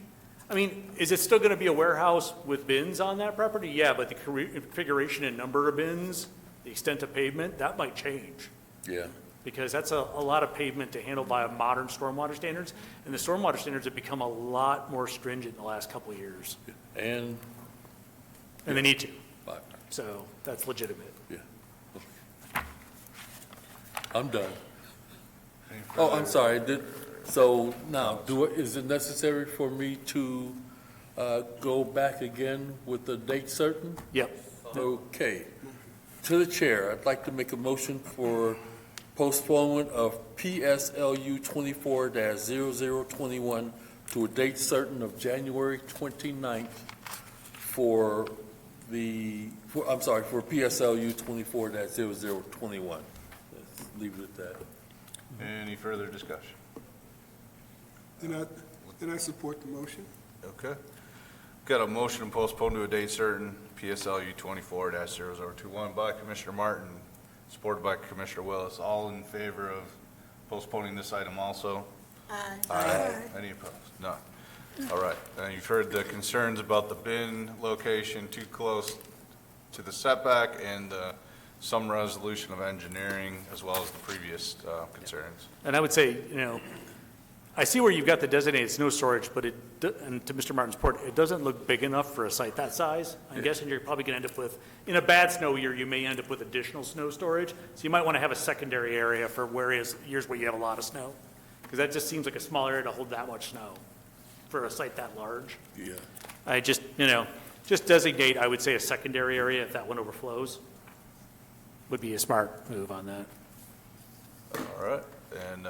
I mean, is it still going to be a warehouse with bins on that property? Yeah, but the configuration and number of bins, the extent of pavement, that might change. yeah. Because that's a lot of pavement to handle by modern stormwater standards. And the stormwater standards have become a lot more stringent in the last couple of years. And, And they need to. but, So that's legitimate. yeah. I'm done. Oh, I'm sorry, so now, is it necessary for me to go back again with the date certain? Yep. Okay. To the chair, I'd like to make a motion for postponement of PSLU 24-0021 to a date certain of January 29th for PSLU 24-0021. Let's leave it at that. Any further discussion? And I support the motion. Okay. Got a motion to postpone to a date certain, PSLU 24-0021 by Commissioner Martin, supported by Commissioner Willis. All in favor of postponing this item also? Aye. Any opposed? None. All right. You've heard the concerns about the bin location too close to the setback and some resolution of engineering as well as the previous concerns. And I would say, I see where you've got the designated snow storage, but and to Mr. Martin's point, it doesn't look big enough for a site that size. I'm guessing you're probably going to end up with, in a bad snow year, you may end up with additional snow storage. So you might want to have a secondary area for years where you have a lot of snow. Because that just seems like a small area to hold that much snow for a site that large. Yeah. I just, just designate, I would say, a secondary area if that one overflows. Would be a smart move on that. All right. And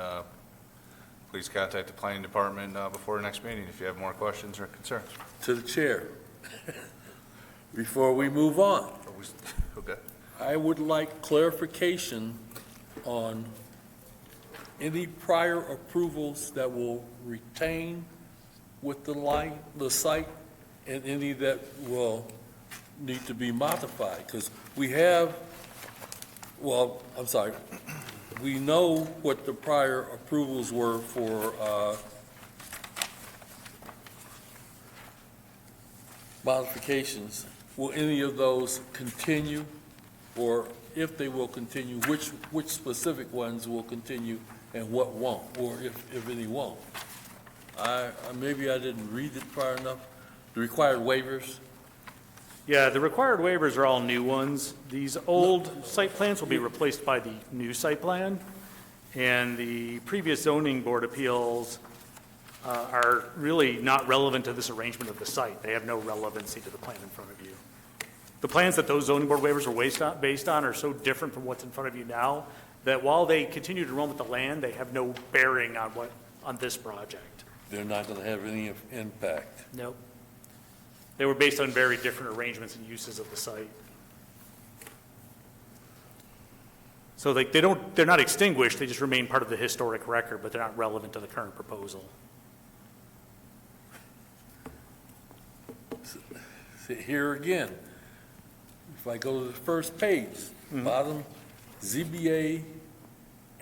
please contact the planning department before the next meeting if you have more questions or concerns. To the chair, before we move on, Okay. I would like clarification on any prior approvals that will retain with the site, and any that will need to be modified, because we have, we know what the prior approvals were for modifications. Will any of those continue or if they will continue, which specific ones will continue and what won't, or if any won't. Maybe I didn't read it far enough. The required waivers, Yeah, the required waivers are all new ones. These old site plans will be replaced by the new site plan, and the previous zoning board appeals are really not relevant to this arrangement of the site. They have no relevancy to the plan in front of you. The plans that those zoning board waivers are based on are so different from what's in front of you now that while they continue to run with the land, they have no bearing on this project. they're not going to have any impact. Nope. They were based on very different arrangements and uses of the site. So they're not extinguished, they just remain part of the historic record, but they're not relevant to the current proposal. See, here again, if I go to the first page, bottom, ZBA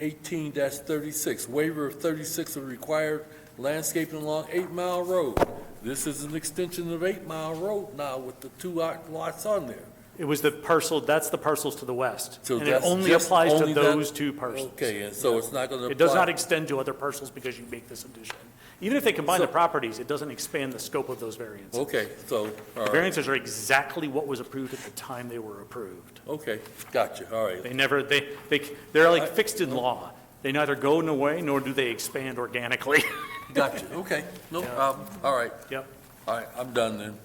18-36, waiver of 36 of required landscaping along 8 Mile Road. This is an extension of 8 Mile Road now with the two lots on there. It was the parcel, that's the parcels to the west. So And it that's only just applies to only that- those two parcels. Okay, and so it's not going to apply. It does not extend to other parcels because you make this addition. Even if they combine the properties, it doesn't expand the scope of those variances. Okay, so, all The right, variances are exactly what was approved at the time they were approved. okay, gotcha, all right. They never, they're like fixed in law. They neither go away nor do they expand organically. Gotcha, okay, no problem, all right, Yep. all right, I'm done then.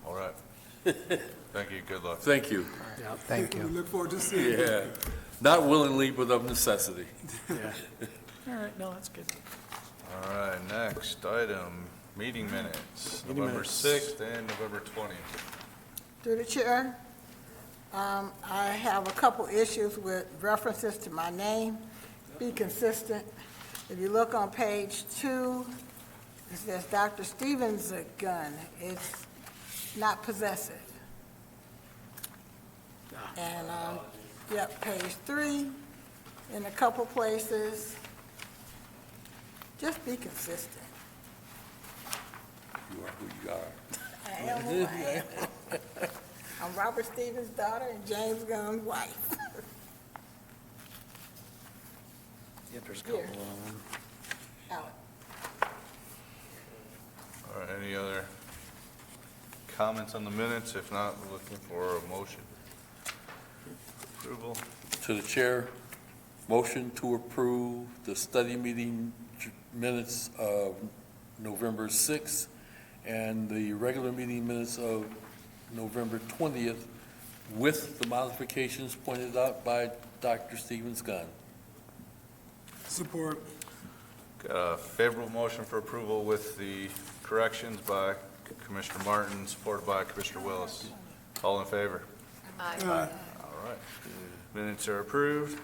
All right. Thank you, good luck. Thank you. Thank We you. look forward to seeing you. Yeah, not willingly, but of necessity. Yeah. All right, no, that's good. All right, next item, meeting minutes, Meeting November minutes. 6th and November 20th. Through the chair, I have a couple issues with references to my name. Be consistent. If you look on page 2, it says Dr. Stevens' gun. It's not possessive. And, yep, page 3, in a couple places. Just be consistent. You are who you are. I am who I am. I'm Robert Stevens' daughter and James Gunn's wife. Yep, there's a Here. couple of them. Out. All right, any other comments on the minutes? If not, we're looking for a motion. Approval. To the chair, motion to approve the study meeting minutes of November 6th and the regular meeting minutes of November 20th with the modifications pointed out by Dr. Stevens Gunn. Support. Got a favorable motion for approval with the corrections by Commissioner Martin, supported by Commissioner Willis. All in favor? Aye. All right. Minutes are approved.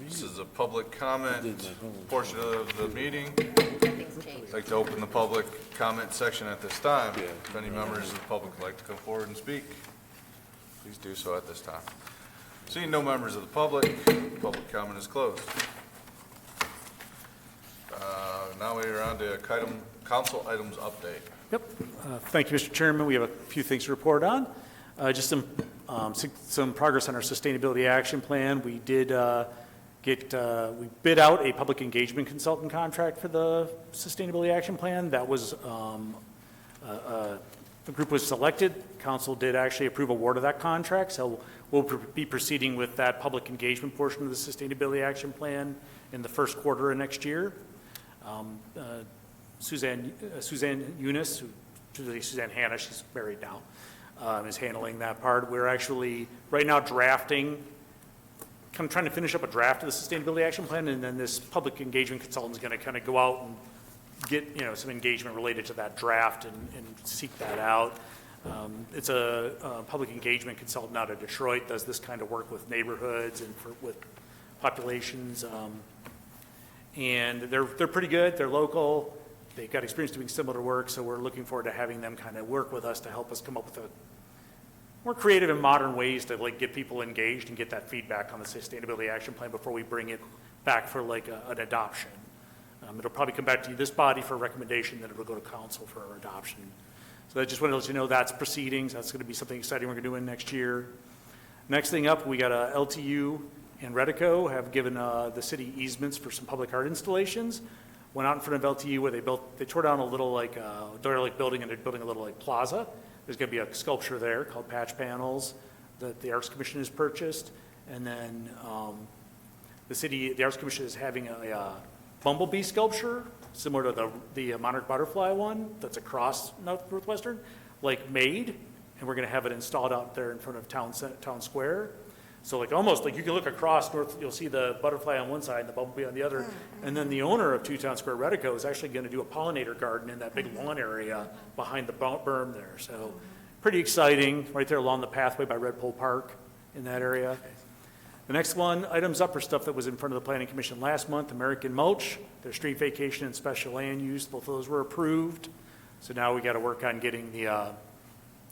This is a public comment portion of the meeting. Nothing's changed. I'd like to open the public comment section at this time. If any members of the public would like to come forward and speak, please do so at this time. Seeing no members of the public comment is closed. Now we are on to council items update. Yep. Thank you, Mr. Chairman. We have a few things to report on. Just some progress on our sustainability action plan. We did we bid out a public engagement consultant contract for the sustainability action plan. That was, the group was selected. Council did actually approve award of that contract, so we'll be proceeding with that public engagement portion of the sustainability action plan in the first quarter of next year. Suzanne Eunice, Suzanne Hannah, she's married now, is handling that part. We're actually right now drafting, kind of trying to finish up a draft of the sustainability action plan, and then this public engagement consultant is going to kind of go out and get, some engagement related to that draft and seek that out. It's a public engagement consultant out of Detroit, does this kind of work with neighborhoods and with populations. And they're pretty good, they're local, they've got experience doing similar work, so we're looking forward to having them kind of work with us to help us come up with more creative and modern ways to get people engaged and get that feedback on the sustainability action plan before we bring it back for an adoption. It'll probably come back to this body for a recommendation, then it'll go to council for adoption. So I just wanted to let you know that's proceedings. That's going to be something exciting we're going to do in next year. Next thing up, we got LTU and Redico have given the city easements for some public art installations. Went out in front of LTU where they tore down a little derelict building, and they're building a little plaza. There's going to be a sculpture there called Patch Panels that the Arts Commission has purchased. And then the Arts Commission is having a bumblebee sculpture similar to the monarch butterfly one that's across Northwestern, made, and we're going to have it installed out there in front of Town Square. So almost you can look across north, you'll see the butterfly on one side and the bumblebee on the other. And then the owner of 2 Town Square, Redico, is actually going to do a pollinator garden in that big lawn area behind the berm there. So pretty exciting, right there along the pathway by Red Pole Park in that area. The next one, items up, are stuff that was in front of the Planning Commission last month. American Mulch, their street vacation and special land use, both of those were approved. So now we got to work on getting the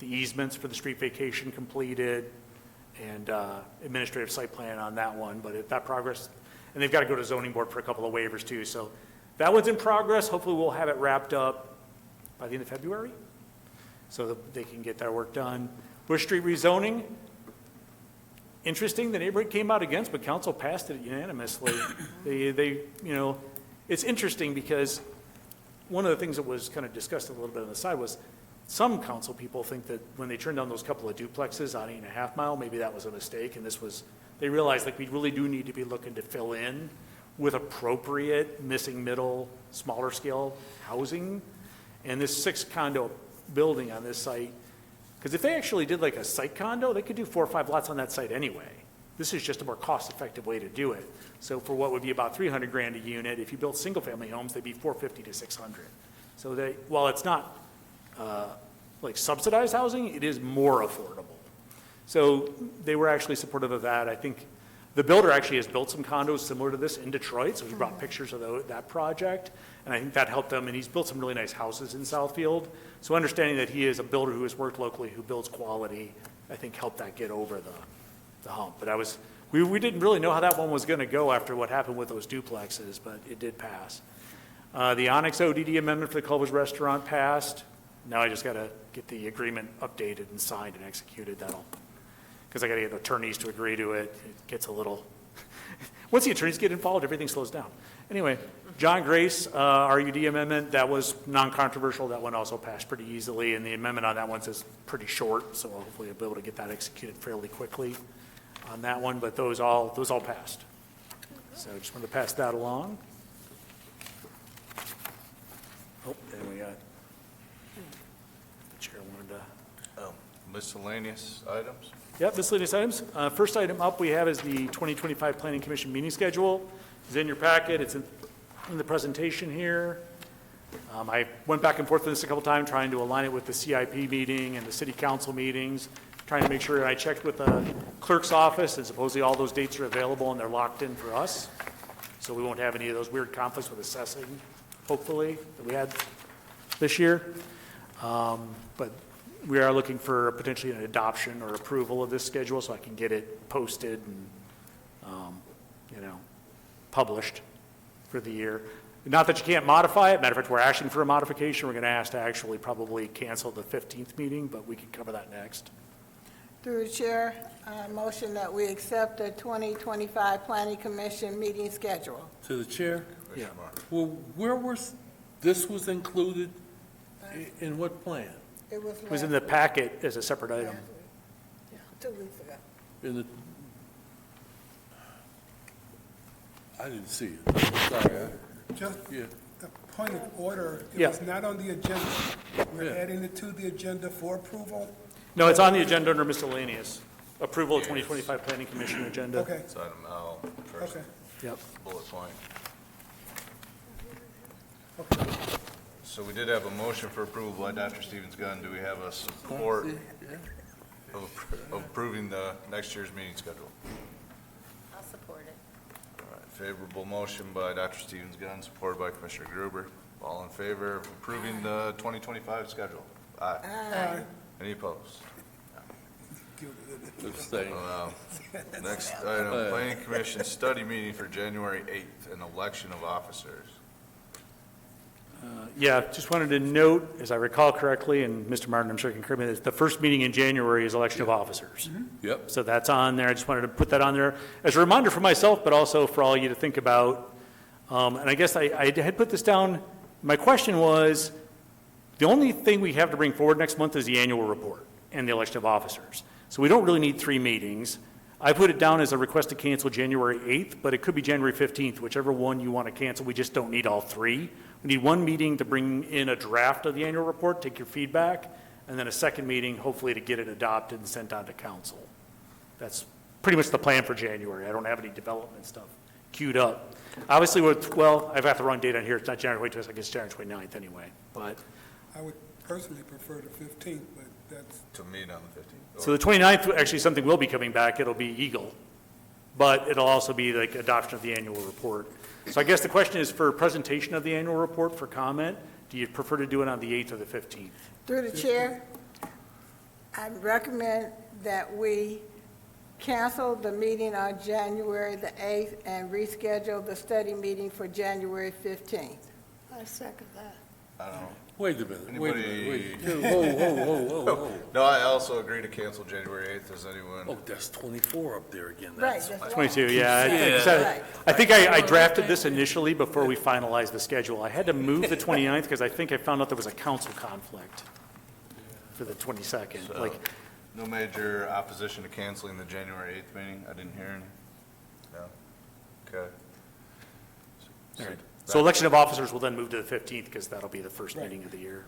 easements for the street vacation completed and administrative site plan on that one. But if that progress, and they've got to go to zoning board for a couple of waivers too. So that one's in progress. Hopefully we'll have it wrapped up by the end of February so that they can get that work done. Bush Street rezoning. Interesting, the neighborhood came out against, but council passed it unanimously. It's interesting because one of the things that was kind of discussed a little bit on the side was some council people think that when they turned down those couple of duplexes on 8.5 Mile, maybe that was a mistake, and they realized we really do need to be looking to fill in with appropriate missing middle, smaller scale housing. And this 6 condo building on this site, because if they actually did a site condo, they could do 4 or 5 lots on that site anyway. This is just a more cost-effective way to do it. So for what would be about $300,000 a unit, if you built single-family homes, they'd be $450 to $600. So while it's not subsidized housing, it is more affordable. So they were actually supportive of that. I think the builder actually has built some condos similar to this in Detroit, so he brought pictures of that project, and I think that helped them, and he's built some really nice houses in Southfield. So understanding that he is a builder who has worked locally, who builds quality, I think helped that get over the hump. But we didn't really know how that one was going to go after what happened with those duplexes, but it did pass. The Onyx ODD amendment for the Culver's Restaurant passed. Now I just got to get the agreement updated and signed and executed. Because I got to get attorneys to agree to it. It gets a little, once the attorneys get involved, everything slows down. Anyway, John Grace, RUD amendment, that was non-controversial. That one also passed pretty easily, and the amendment on that one is pretty short, so hopefully I'll be able to get that executed fairly quickly on that one, but those all passed. So I just wanted to pass that along. Oh, and we got, the chair wanted to. Miscellaneous items? Yep, miscellaneous items. First item up we have is the 2025 Planning Commission meeting schedule. It's in your packet. It's in the presentation here. I went back and forth with this a couple times, trying to align it with the CIP meeting and the city council meetings, trying to make sure. I checked with the clerk's office, and supposedly all those dates are available and they're locked in for us. So we won't have any of those weird conflicts with assessing, hopefully, that we had this year. But we are looking for potentially an adoption or approval of this schedule so I can get it posted and, published for the year. Not that you can't modify it. Matter of fact, we're asking for a modification. We're going to ask to actually probably cancel the 15th meeting, but we can cover that next. Through the chair, I motion that we accept the 2025 Planning Commission meeting schedule. To the chair? Yeah. Well, where this was included in what plan? It was It was in the packet as a separate item. 2 weeks ago. In the, I didn't see it. Sorry. Just Yeah. a point of order, it Yeah. was not on the agenda. We're Yeah. adding it to the agenda for approval. No, it's on the agenda under miscellaneous. Approval of 2025 Planning Commission agenda. Okay, It's item L, first okay. Yep. bullet point. So we did have a motion for approval by Dr. Stevens-Gunn. Do we have a support of approving the next year's meeting schedule? I'll support it. All right, favorable motion by Dr. Stevens-Gunn, supported by Commissioner Gruber. All in favor of approving the 2025 schedule? Aye. Aye. Any opposed? Abstain. Next item, Planning Commission study meeting for January 8th, an election of officers. Yeah, just wanted to note, as I recall correctly, and Mr. Martin, I'm sure can correct me, that the first meeting in January is election of officers. Yep. So that's on there. I just wanted to put that on there as a reminder for myself, but also for all you to think about. And I guess I had put this down. My question was, the only thing we have to bring forward next month is the annual report and the election of officers. So we don't really need 3 meetings. I put it down as a request to cancel January 8th, but it could be January 15th, whichever one you want to cancel. We just don't need all 3. We need 1 meeting to bring in a draft of the annual report, take your feedback, and then a second meeting, hopefully to get it adopted and sent on to council. That's pretty much the plan for January. I don't have any development stuff queued up. Obviously, I've got the wrong date on here. It's not January 22nd, I guess it's January 29th anyway. But I would personally prefer the 15th, but that's, To meet on the 15th. so the 29th, actually, something will be coming back. It'll be Eagle, but it'll also be like adoption of the annual report. So I guess the question is for presentation of the annual report for comment, do you prefer to do it on the 8th or the 15th? Through the chair, I recommend that we cancel the meeting on January the 8th and reschedule the study meeting for January 15th. I second that. I don't know. Wait a minute, wait a Anybody- minute, wait. Whoa. No, I also agree to cancel January 8th. Does anyone? Oh, that's 24 up there again. Right, That's that's right. 22, yeah. Right. I think I drafted this initially before we finalized the schedule. I had to move the 29th because I think I found out there was a council conflict for the 22nd. So, Like, no major opposition to canceling the January 8th meeting? I didn't hear any? No? Okay. all right. So election of officers will then move to the 15th because that'll be the first meeting of the year.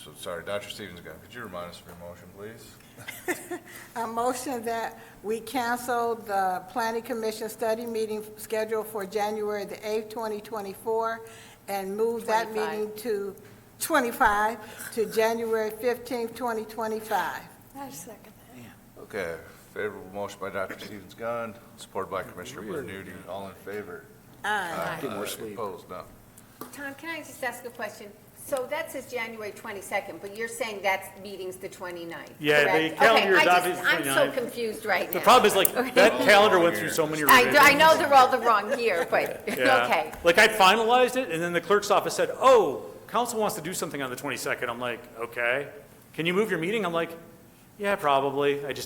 So, sorry, Dr. Stevens again. Could you remind us of your motion, please? A motion that we cancel the Planning Commission study meeting scheduled for January the 8th, 2024, and move that 25. meeting to 25 to January 15th, 2025. I second that. Okay, favorable motion by Dr. Stevens Gunn, supported by Commissioner Bernuti. All in favor? Aye. Get more sleep. Opposed? No. Tom, can I just ask a question? So that says January 22nd, but you're saying that meeting's the 29th, Yeah, the correct? calendar is Okay, obviously I'm 29th. so confused right now. The problem is like, that calendar went through so many revisions. I know they're all the wrong year, but, Yeah. okay. Like I finalized it, and then the clerk's office said, oh, council wants to do something on the 22nd. I'm like, okay. Can you move your meeting? I'm like, yeah, probably. It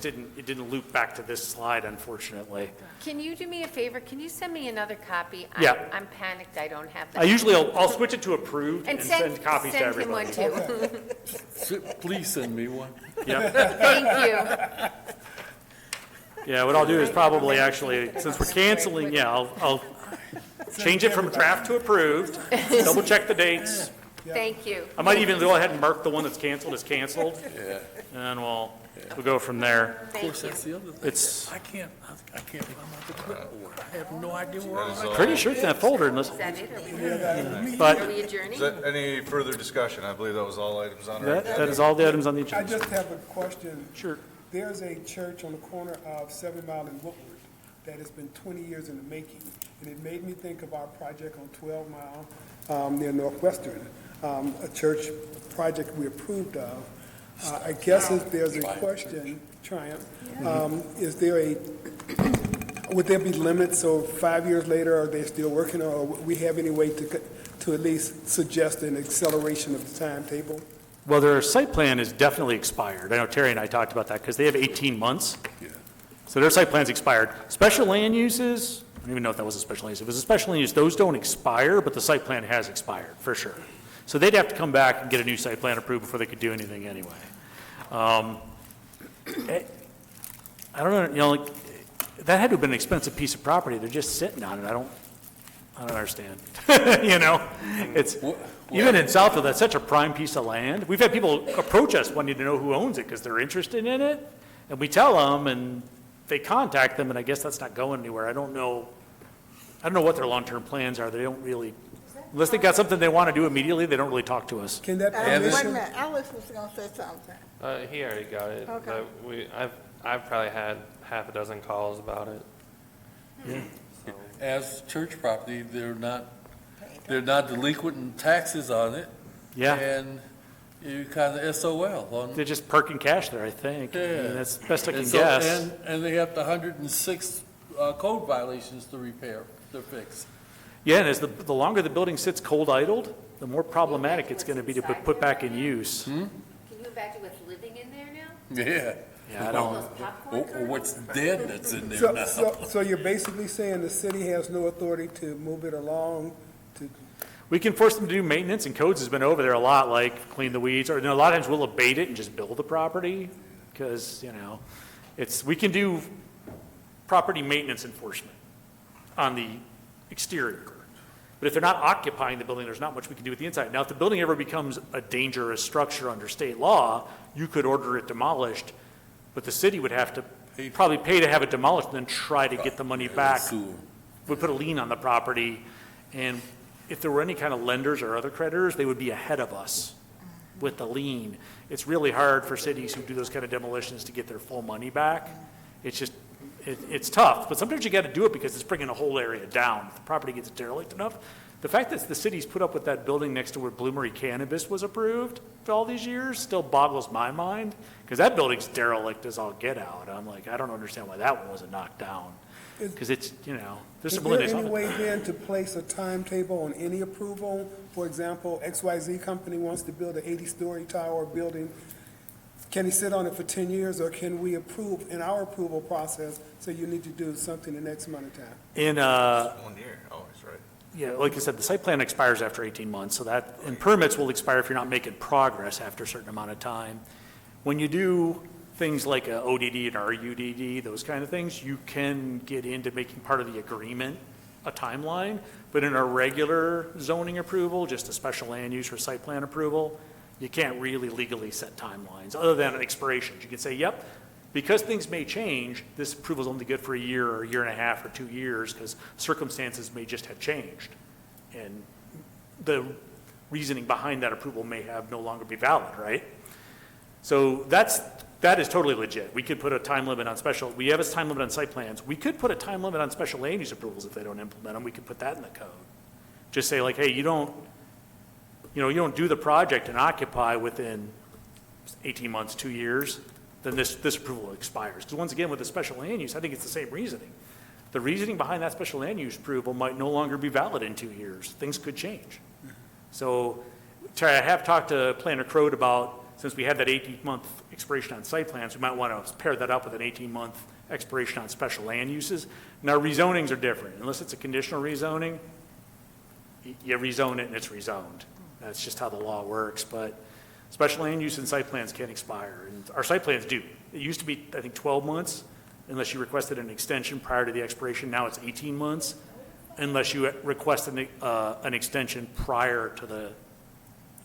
didn't loop back to this slide, unfortunately. Can you do me a favor? Can you send me another copy? Yeah. I'm panicked, I don't have that. I'll switch it to approved and send copies to Send him one everybody. too. Please send me one. Yep. Thank you. Yeah, what I'll do is probably actually, since we're canceling, yeah, I'll change it from draft to approved, double check the dates. Thank you. I might even go ahead and mark the one that's canceled as canceled, Yeah. and we'll go from there. Of Thank course, you. that's the other thing. It's I can't find out the clipboard. I have no idea where That is I'm all. pretty sure it's in that folder unless, Is that it? Are but we adjourning? Is that any further discussion? I believe that was all items on our that is all the items on the I agenda. just have a question. Sure. There's a church on the corner of 7 Mile and Woodward that has been 20 years in the making, and it made me think of our project on 12 Mile near Northwestern, a church project we approved of. I guess if there's a question, Triumph, is there would there be limits, so 5 years later, are they still working, or we have any way to at least suggest an acceleration of the timetable? Well, their site plan is definitely expired. I know Terry and I talked about that because they have 18 months. So their site plan's expired. Special land uses, I don't even know if that was a special land use. If it was a special land use, those don't expire, but the site plan has expired, for sure. So they'd have to come back and get a new site plan approved before they could do anything anyway. I don't know, like, that had to have been an expensive piece of property. They're just sitting on it. I don't understand. It's, even in Southfield, that's such a prime piece of land. We've had people approach us wanting to know who owns it because they're interested in it. And we tell them, and they contact them, and I guess that's not going anywhere. I don't know what their long-term plans are. They don't really, unless they got something they want to do immediately, they don't really talk to us. Can that Wait a permission, minute, Alice was going to say something. He already got it. Okay. But I've probably had half a dozen calls about it. As church property, they're not delinquent in taxes on it. Yeah, And you kind of SOL on. they're just parking cash there, I think. I mean, Yeah. that's the best I can And so- guess. And they have the 106 code violations to repair, to fix. Yeah, and as the longer the building sits cold idled, the more problematic it's going to be to put back in use. Can you imagine what's living in there now? Yeah. Yeah, I All don't, those popcorn Or what's dead that's in there So, now. so you're basically saying the city has no authority to move it along, to, we can force them to do maintenance, and codes has been over there a lot, like clean the weeds, or, you know, a lot of times we'll abate it and just build the property, because, you know, we can do property maintenance enforcement on the exterior. But if they're not occupying the building, there's not much we can do with the inside. Now, if the building ever becomes a dangerous structure under state law, you could order it demolished, but the city would have to probably pay to have it demolished and then try to get the money back. Sewer. Would put a lien on the property, and if there were any kind of lenders or other creditors, they would be ahead of us with the lien. It's really hard for cities who do those kind of demolitions to get their full money back. It's just, it's tough, but sometimes you got to do it because it's bringing a whole area down. If the property gets derelict enough, the fact that the city's put up with that building next to where Bloomery Cannabis was approved for all these years still boggles my mind, because that building's derelict as all get out. I'm like, I don't understand why that one wasn't knocked down, because it's, you know, there's is some really there nice. any way then to place a timetable on any approval? For example, XYZ company wants to build an 80-story tower building. Can he sit on it for 10 years, or can we approve in our approval process, so you need to do something the next amount of time? In, 1 year, oh, that's right. yeah, like I said, the site plan expires after 18 months, so that, and permits will expire if you're not making progress after a certain amount of time. When you do things like a ODD and RUDD, those kind of things, you can get into making part of the agreement a timeline, but in a regular zoning approval, just a special land use or site plan approval, you can't really legally set timelines, other than expirations. You can say, yep, because things may change, this approval's only good for a year or a year and a half or 2 years, because circumstances may just have changed. And the reasoning behind that approval may have no longer be valid, right? So that is totally legit. We could put a time limit on we have a time limit on site plans. We could put a time limit on special land use approvals if they don't implement them. We could put that in the code. Just say like, hey, you don't do the project and occupy within 18 months, 2 years, then this approval expires. Because once again, with the special land use, I think it's the same reasoning. The reasoning behind that special land use approval might no longer be valid in 2 years. Things could change. So I have talked to Planner Crode about, since we had that 18-month expiration on site plans, we might want to pair that up with an 18-month expiration on special land uses. Now, rezonings are different. Unless it's a conditional rezoning, you rezone it and it's rezoned. That's just how the law works. But special land use and site plans can expire. And our site plans do. It used to be, I think, 12 months, unless you requested an extension prior to the expiration. Now it's 18 months, unless you request an extension prior to the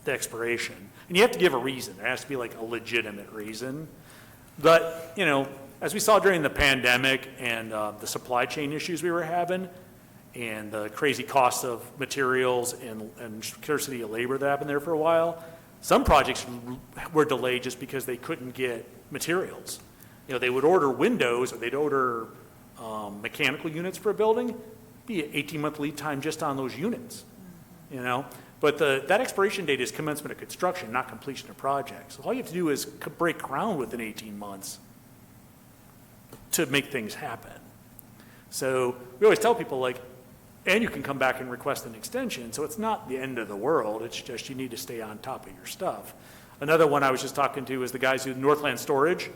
expiration. And you have to give a reason. There has to be like a legitimate reason. But, you know, as we saw during the pandemic and the supply chain issues we were having, and the crazy cost of materials and scarcity of labor that happened there for a while, some projects were delayed just because they couldn't get materials. You know, they would order windows, or they'd order mechanical units for a building, be an 18-month lead time just on those units, you know? But that expiration date is commencement of construction, not completion of projects. So all you have to do is break ground within 18 months to make things happen. So we always tell people, like, and you can come back and request an extension, so it's not the end of the world. It's just you need to stay on top of your stuff. Another one I was just talking to is the guys who Northland Storage.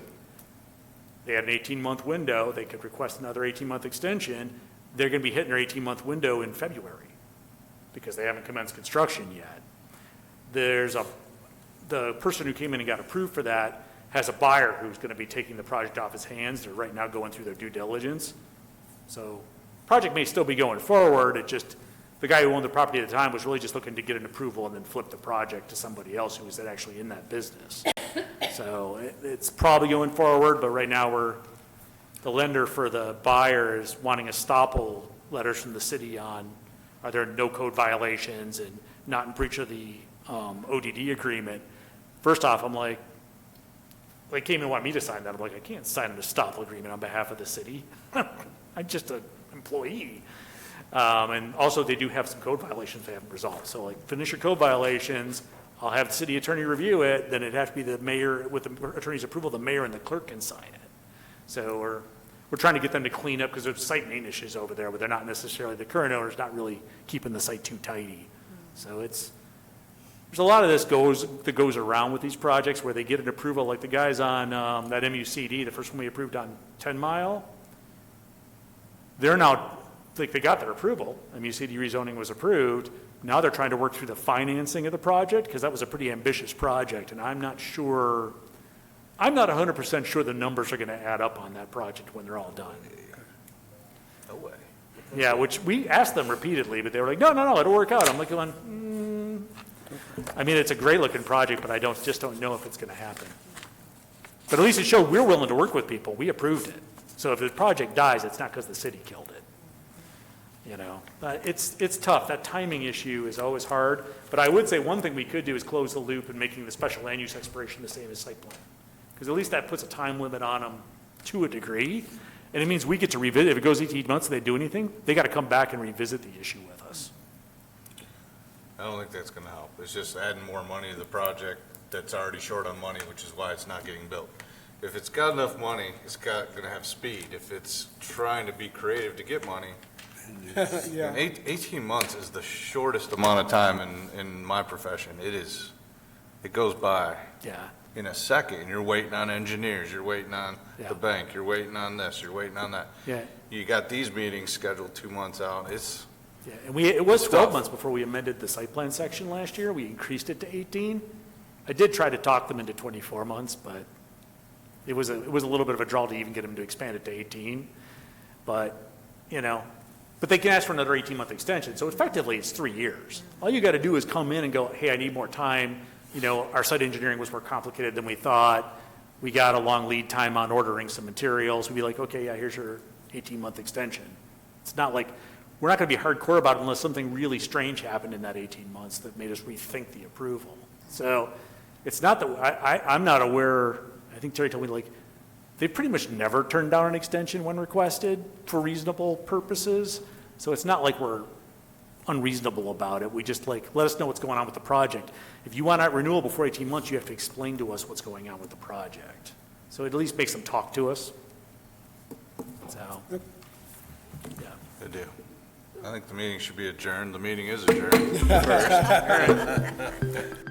They had an 18-month window. They could request another 18-month extension. They're going to be hitting their 18-month window in February because they haven't commenced construction yet. The person who came in and got approved for that has a buyer who's going to be taking the project off his hands. They're right now going through their due diligence. So project may still be going forward. It just, the guy who owned the property at the time was really just looking to get an approval and then flip the project to somebody else who was actually in that business. So it's probably going forward, but right now the lender for the buyer is wanting estoppel letters from the city on, are there no code violations and not in breach of the ODD agreement. First off, I'm like, they came and wanted me to sign that. I'm like, I can't sign an estoppel agreement on behalf of the city. I'm just an employee. And also they do have some code violations they haven't resolved. So like, finish your code violations, I'll have the city attorney review it, then it'd have to be the mayor, with the attorney's approval, the mayor and the clerk can sign it. So we're we're trying to get them to clean up because there's site maintenance issues over there, but they're not necessarily, the current owner's not really keeping the site too tidy. So there's a lot of this that goes around with these projects where they get an approval, like the guys on that MUCD, the first one we approved on 10 Mile. They're now, like, they got their approval, MUCD rezoning was approved. Now they're trying to work through the financing of the project because that was a pretty ambitious project, and I'm not 100% sure the numbers are going to add up on that project when they're all done. No way. Yeah, which we asked them repeatedly, but they were like, no, it'll work out. I'm like going, I mean, it's a great looking project, but I just don't know if it's going to happen. But at least it showed we're willing to work with people. We approved it. So if the project dies, it's not because the city killed it. You know, it's tough. That timing issue is always hard. But I would say one thing we could do is close the loop and making the special land use expiration the same as site plan. Because at least that puts a time limit on them to a degree. And it means we get to revisit, if it goes 18 months and they do anything, they got to come back and revisit the issue with us. I don't think that's gonna help. It's just adding more money to the project that's already short on money, which is why it's not getting built. If it's got enough money, it's gonna have speed. If it's trying to be creative to get money, Yeah. 18 months is the shortest amount of time in my profession. It goes by Yeah. in a second. You're waiting on engineers, you're waiting on Yeah. the bank, you're waiting on this, you're waiting on that. Yeah. You got these meetings scheduled 2 months out. Yeah, and it was It's 12 tough. months before we amended the site plan section last year. We increased it to 18. I did try to talk them into 24 months, but it was a little bit of a draw to even get them to expand it to 18. But, you know, but they can ask for another 18-month extension. So effectively, it's 3 years. All you got to do is come in and go, hey, I need more time. You know, our site engineering was more complicated than we thought. We got a long lead time on ordering some materials. We'd be like, okay, yeah, here's your 18-month extension. It's not like, we're not going to be hardcore about it unless something really strange happened in that 18 months that made us rethink the approval. So it's not that, I'm not aware, I think Terry told me, like, they pretty much never turned down an extension when requested for reasonable purposes. So it's not like we're unreasonable about it. We just like, let us know what's going on with the project. If you want that renewal before 18 months, you have to explain to us what's going on with the project. So it at least makes them talk to us. So, yeah. I do. I think the meeting should be adjourned. The meeting is adjourned. All right.